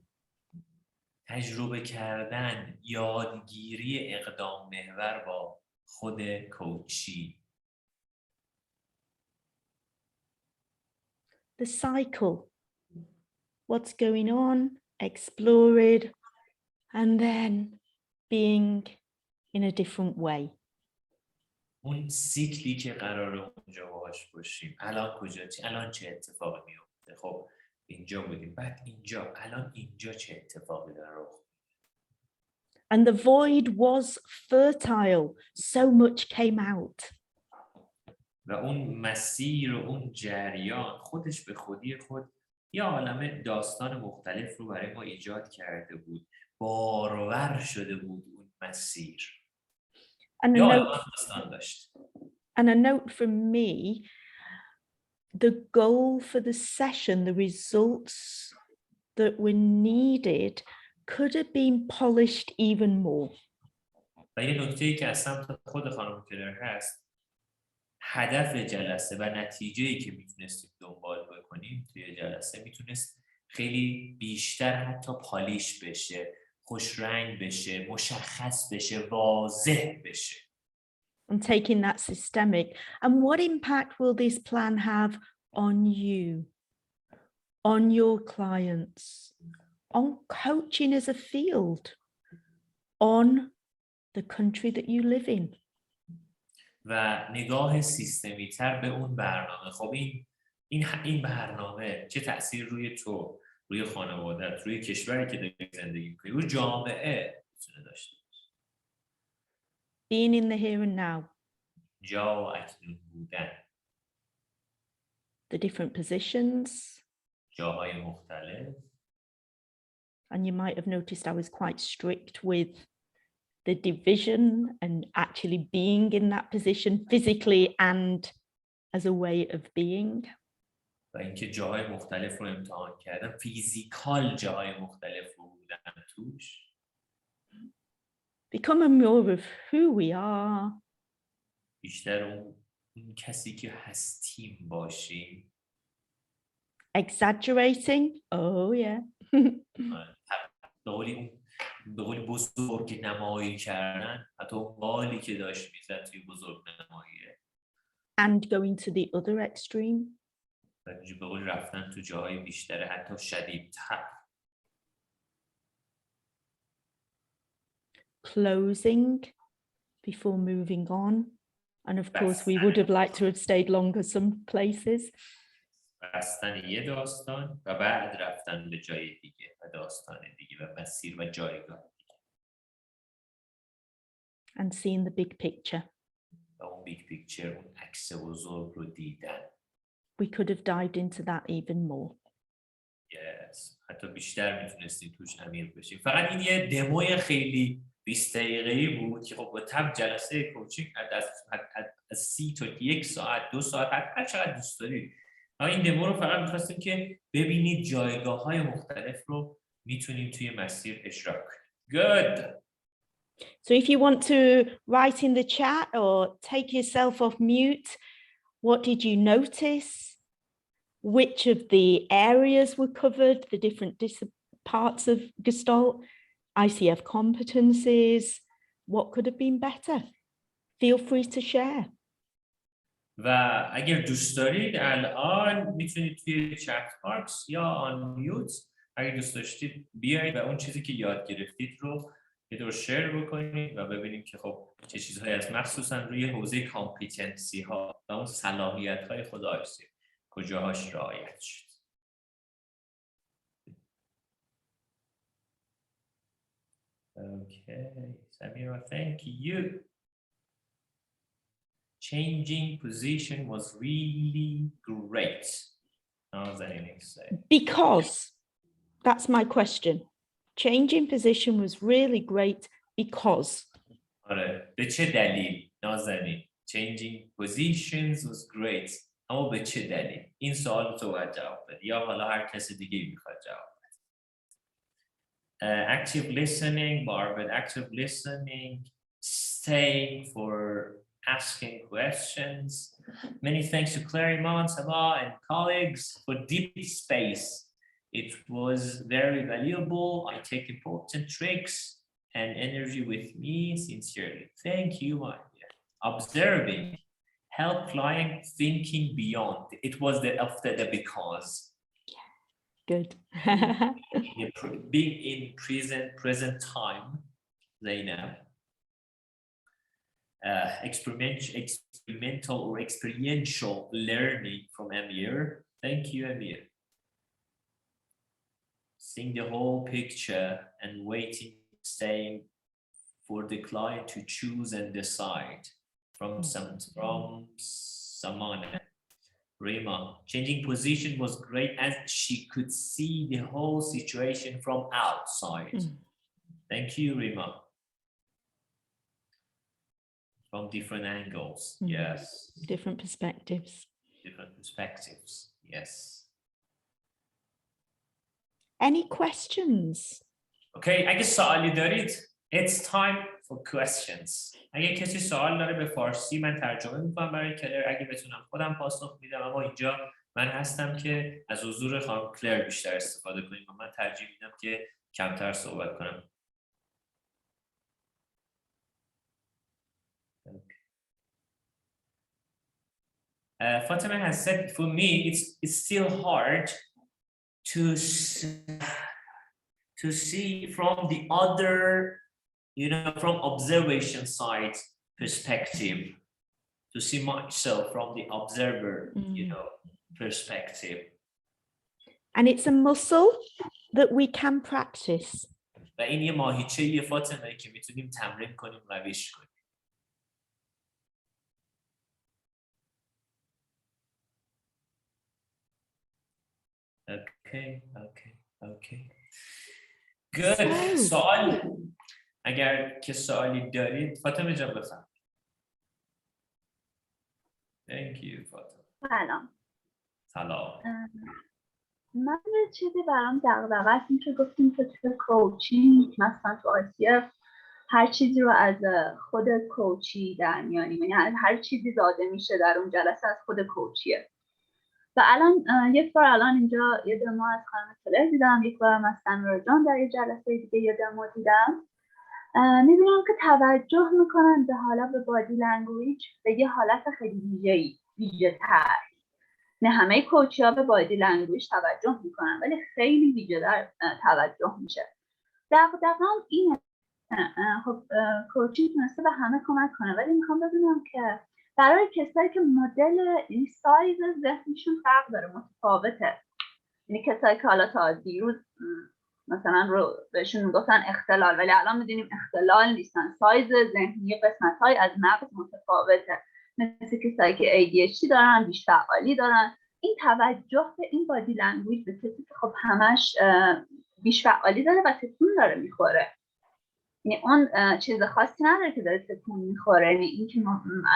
تجربه کردن، یادگیری اقدام محور با خود کوچی. The cycle. What's going on, explore it, and then being in a different way. اون سیکلی که قراره اونجا باهاش باشیم. الان کجا؟ الان چه اتفاقی میفته؟ خب اینجا بودیم، بعد اینجا، الان اینجا چه اتفاقی داره رخ میده؟ And the void was fertile. So much came out. و اون مسیر و اون جریان خودش به خودی خود یه عالمه داستان مختلف رو برای ما ایجاد کرده بود. بارور شده بود اون مسیر. And a note from me, the goal for the session, the results that were needed could have been polished even more. و یه نکته‌ای که از سمت خود خانم کلر هست، هدف جلسه و نتیجه‌ای که میتونستیم دنبال بکنیم توی جلسه میتونست خیلی بیشتر حتی پالیش بشه، خوش رنگ بشه، مشخص بشه، واضح بشه. And taking that systemic. And what impact will this plan have on you, on your clients, on coaching as a field, on the country that you live in? و نگاه سیستمی تر به اون برنامه. خب این برنامه چه تأثیر روی تو، روی خانوادت، روی کشوری که داری زندگی می‌کنی، روی جامعه میتونه داشته باشه. Being in the here and now. جا و اکنون بودن. The different positions. جاهای مختلف. And you might have noticed I was quite strict with the division and actually being in that position physically and as a way of being. و اینکه جاهای مختلف رو امتحان کردم، فیزیکال جاهای مختلف رو بودن بودن توش. Become more of who we are. بیشتر اون کسی که هستیم باشیم. Exaggerating. Oh yeah. به قولی بزرگ نمایی کردن، حتی اون بالی که داشت میزد توی بزرگ نماییه. And going to the other extreme. و به قول رفتن تو جاهای بیشتر حتی شدیدتر. Closing before moving on. And of course we would have liked to have stayed longer some places. بستن یه داستان و بعد رفتن به جای دیگه و داستان دیگه و مسیر و جایگاه دیگه. And seeing the big picture. و اون بیگ پیکچر، اون عکس بزرگ رو دیدن. We could have dived into that even more. Yes. حتی بیشتر میتونستیم توش عمیق بشیم. فقط این یه دموی خیلی 20 دقیقه‌ای بود که خب با تب جلسه کوچینگ از 30 تا 1 ساعت 2 ساعت هر چقدر دوست دارید. ما این دمو رو فقط می‌خواستیم که ببینید جایگاه‌های مختلف رو میتونیم توی مسیر اجرا کنیم. Good. So if you want to write in the chat or take yourself off mute, what did you notice? Which of the areas were covered, the different parts of Gestalt, ICF competencies, what could have been better? Feel free to share. و اگر دوست دارید الان میتونید توی چت باکس یا آن میوت اگر دوست داشتید بیایید و اون چیزی که یاد گرفتید رو یه دور شیر بکنید و ببینیم که خب چه چیزهایی از مخصوصا روی حوزه کامپیتنسی ها و اون صلاحیت های خود ICF کجاهاش رعایت شد. Okay, Samira, thank you. Changing position was really great. How was that anything to say? Because, that's my question. Changing position was really great because. آره، به چه دلیل؟ نازنین. Changing positions was great. اما به چه دلیل؟ این سوال تو باید جواب بدی یا حالا هر کسی دیگه میخواد جواب بده. Active listening, Barbara, active listening, staying for asking questions. Many thanks to Claremont, Sabah, and colleagues for deep space. It was very valuable. I take important tricks and energy with me sincerely. Thank you, my dear. Observing, help client thinking beyond. It was the after the because. Good. Being in present time, Zainab. Experimental or experiential learning from Amir. Thank you, Amir. Seeing the whole picture and waiting, staying for the client to choose and decide. From Samana. Rima, changing position was great as she could see the whole situation from outside. Thank you, Rima. From different angles, yes. Different perspectives. Different perspectives, yes. Any questions? Okay, اگه سوالی دارید, it's time for questions. اگه کسی سوال داره به فارسی من ترجمه میکنم برای کلر، اگه بتونم خودم پاسخ میدم، اما اینجا من هستم که از حضور خانم کلر بیشتر استفاده کنیم و من ترجیح میدم که کمتر صحبت کنم. Fatima has said, for me, it's still hard to see from the other, from observation side perspective, to see myself from the observer, perspective. And it's a muscle that we can practice. و این یه ماهیچه فاطمه که میتونیم تمرین کنیم، روش کنیم. Okay. Good. سوال اگر که سوالی دارید فاطمه جان بفرمایید. Thank you فاطمه. سلام. سلام. من یه چیزی برام دغدغه است، این که گفتیم که توی کوچینگ مثلا تو آسیا هر چیزی رو از خود کوچی در میانیم، یعنی هر چیزی داده میشه در اون جلسه از خود کوچیه. و الان یک بار الان اینجا یه دمو از خانم کلر دیدم، یک بار از سمیرا جان در یه جلسه دیگه یه دمو دیدم. میبینم که توجه میکنن به حالا به بادی لنگویج به یه حالت خیلی ویژه تر. نه همه کوچی ها به بادی لنگویج توجه میکنن ولی خیلی ویژه در توجه میشه. دقیقاً اینه. خب کوچینگ تونسته به همه کمک کنه، ولی میخوام بدونم که برای کسایی که مدل این سایز ذهنشون فرق داره، متفاوته، یعنی کسایی که حالا تا دیروز مثلا رو بهشون میگفتن اختلال ولی الان میدونیم اختلال نیستن، سایز ذهنی قسمت‌های از مغز متفاوته، مثل کسایی که ADHD دارن، بیش فعالی دارن. این توجه به این بادی لنگویج به کسی که خب همش بیش فعالی داره و تکون داره میخوره، یعنی اون چیز خاصی نداره که داره تکون میخوره، یعنی این که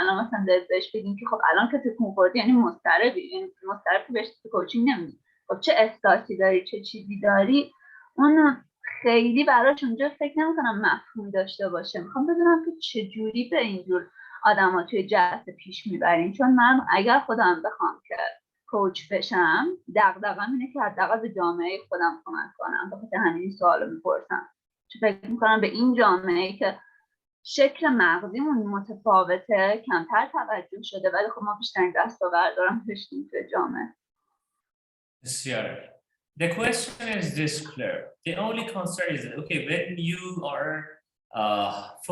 الان مثلا بهش بگیم که خب الان که تکون خوردی یعنی مضطربی، یعنی مضطرب که بهش کوچینگ نمیدی، خب چه احساسی داری، چه چیزی داری، اون خیلی براش اونجا فکر نمیکنم مفهوم داشته باشه. میخوام بدونم که چجوری به اینجور آدما توی جلسه پیش میبرین، چون من اگر خودم بخوام که کوچ بشم دغدغه‌م اینه که حداقل به جامعه خودم کمک کنم، بخاطر همین سوالو میپرسم. چون فکر میکنم به این جامعه که شکل مغزیمون متفاوته کمتر توجه شده، ولی خب ما بیشترین دستاوردارم داشتیم توی جامعه. بسیار. The question is this, Claire. The only concern is that, okay, when you are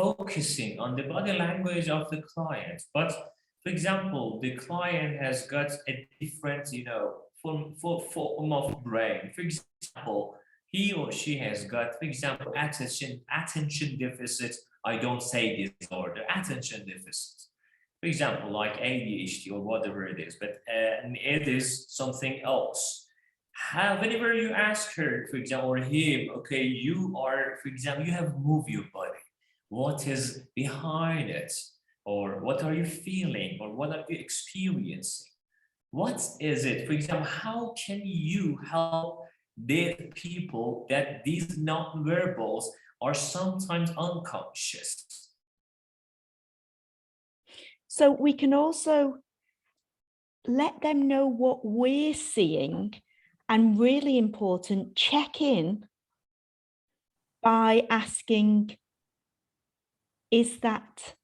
focusing on the body language of the client, but for example, the client has got a different, form of brain. For example, he or she has got, for example, attention deficit. I don't say disorder, attention deficit. For example, like ADHD or whatever it is, but it is something else. Whenever you ask her, for example, or him, okay, you are, for example, you have moved your body. What is behind it? Or what are you feeling? Or what are you experiencing? What is it? For example, how can you help the people that these nonverbals are sometimes unconscious? So we can also let them know what we're seeing, and really important, check in by asking, is that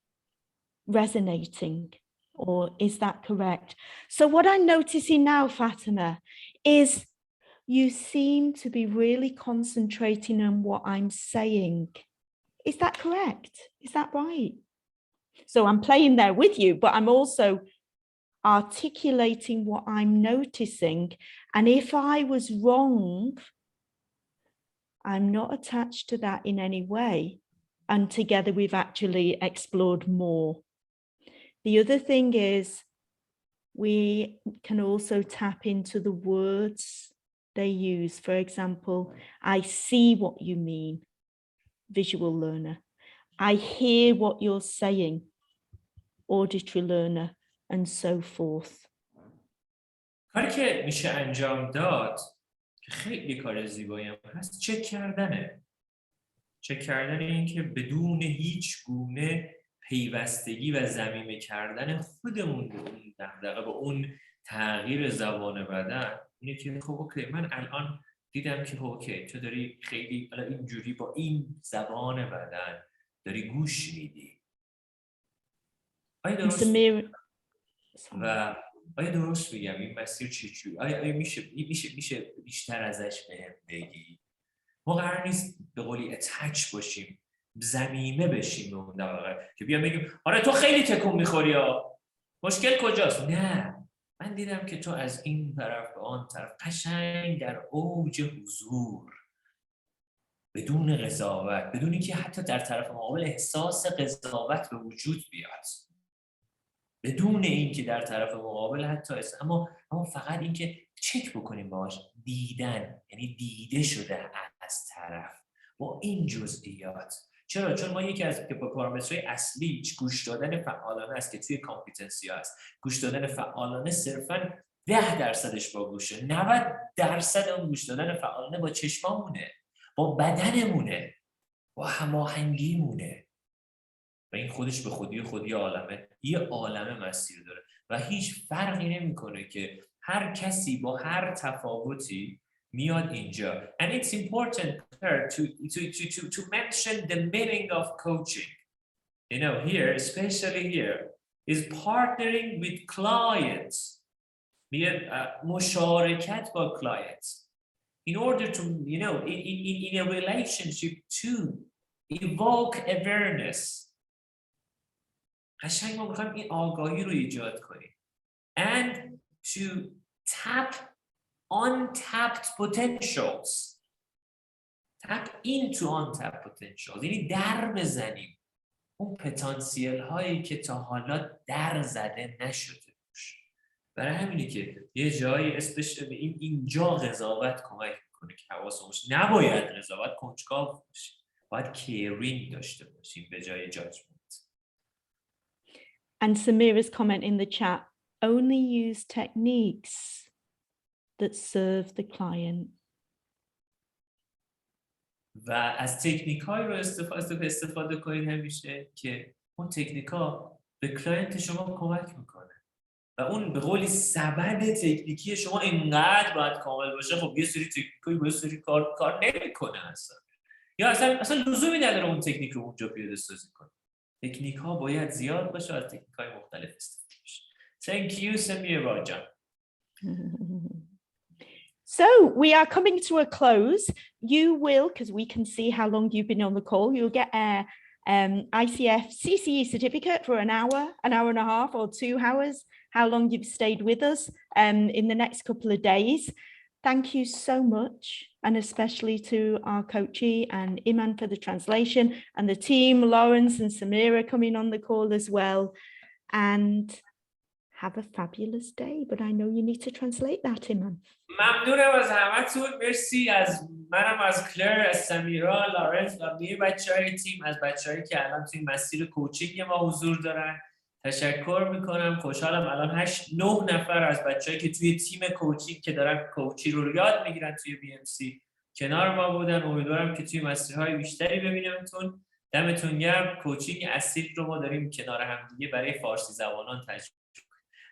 resonating or is that correct? So what I'm noticing now, Fatima, is you seem to be really concentrating on what I'm saying. Is that correct? Is that right? So I'm playing there with you, but I'm also articulating what I'm noticing. And if I was wrong, I'm not attached to that in any way. And together we've actually explored more. The other thing is we can also tap into the words they use. For example, I see what you mean, visual learner. I hear what you're saying, auditory learner, and so forth. کاری که میشه انجام داد که خیلی کار زیبایی هم هست، چک کردن این که بدون هیچ گونه پیوستگی و ضمیمه کردن خودمون به اون دغدغه، به اون تغییر زبان بدن، اینه که خب اوکی من الان دیدم که اوکی تو داری خیلی اینجوری با این زبان بدن داری گوش میدی. آیا درست و آیا درست میگم این مسیر چجوری؟ آیا میشه بیشتر ازش بهم بگی؟ ما قرار نیست به قولی اتچ باشیم، ضمیمه بشیم اون دقیقه که بیام بگیم آره تو خیلی تکون میخوری ها، مشکل کجاست؟ نه، من دیدم که تو از این طرف به آن طرف قشنگ در اوج حضور، بدون قضاوت، بدون اینکه حتی در طرف مقابل احساس قضاوت به وجود بیاد، بدون اینکه در طرف مقابل حتی اما فقط اینکه چک بکنیم باهاش، دیدن، یعنی دیده شده از طرف با این جزئیات. چرا؟ چون ما یکی از پارامترهای اصلی گوش دادن فعالانه است که توی کامپیتنسی ها است. گوش دادن فعالانه صرفاً 10% با گوشه، 90% اون گوش دادن فعالانه با چشمامونه، با بدنمونه، با هماهنگیمونه و این خودش به خودی عالمه، یه عالمه مسیر داره و هیچ فرقی نمیکنه که هر کسی با هر تفاوتی میاد اینجا. And it's important to mention the meaning of coaching. You know, here, especially here, is partnering with clients. مشارکت با clients in order to, you know, in a relationship to evoke awareness. قشنگ ما میخوایم این آگاهی رو ایجاد کنیم and to tap untapped potentials. tap into untapped potentials یعنی در بزنیم اون پتانسیل هایی که تا حالا در زده نشده باشه. برای همینی که یه جایی اینجا قضاوت کمک میکنه که حواسمون باشه. نباید قضاوت کنجکاو باشیم، باید کیرینگ داشته باشیم به جای جاجمنت. And Samira's comment in the chat, only use techniques that serve the client. و از تکنیک های رو استفاده کنید همیشه که اون تکنیک ها به کلاینت شما کمک میکنه و اون به قولی سبد تکنیکی شما اینقدر باید کامل باشه. خب یه سری تکنیکایی با یه سری کار نمیکنه اصلا، یا اصلا لزومی نداره اون تکنیک رو اونجا پیاده سازی کنه. تکنیک ها باید زیاد باشه، از تکنیک های مختلف استفاده بشه. Thank you, Samira Jan. So we are coming to a close. You will, because we can see how long you've been on the call, you'll get a ICF CCE certificate for an hour and a half, or 2 hours, how long you've stayed with us in the next couple of days. Thank you so much, and especially to our coachee and Iman for the translation, and the team, Lawrence and Samira coming on the call as well. And have a fabulous day, but I know you need to translate that, Iman. ممنونم از همتون. مرسی از منم، از کلر، از سمیرا، لارنس و بقیه بچه‌های تیم، از بچه‌هایی که الان توی مسیر کوچینگ ما حضور دارن. تشکر میکنم. خوشحالم الان 8-9 نفر از بچه‌هایی که توی تیم کوچینگ که دارن کوچی رو یاد میگیرن توی BMC کنار ما بودن. امیدوارم که توی مسیرهای بیشتری ببینمتون. دمتون گرم. کوچینگ اصیل رو ما داریم کنار هم دیگه برای فارسی زبانان تجربه.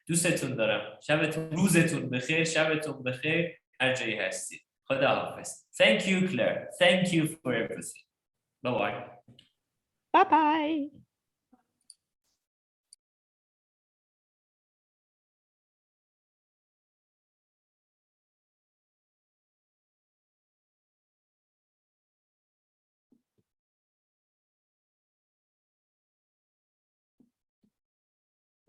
دوستتون دارم. شبتون روزتون بخیر، شبتون بخیر هر جایی هستید. خدا حافظ. Thank you Claire. Thank you for everything. Bye bye. Bye bye.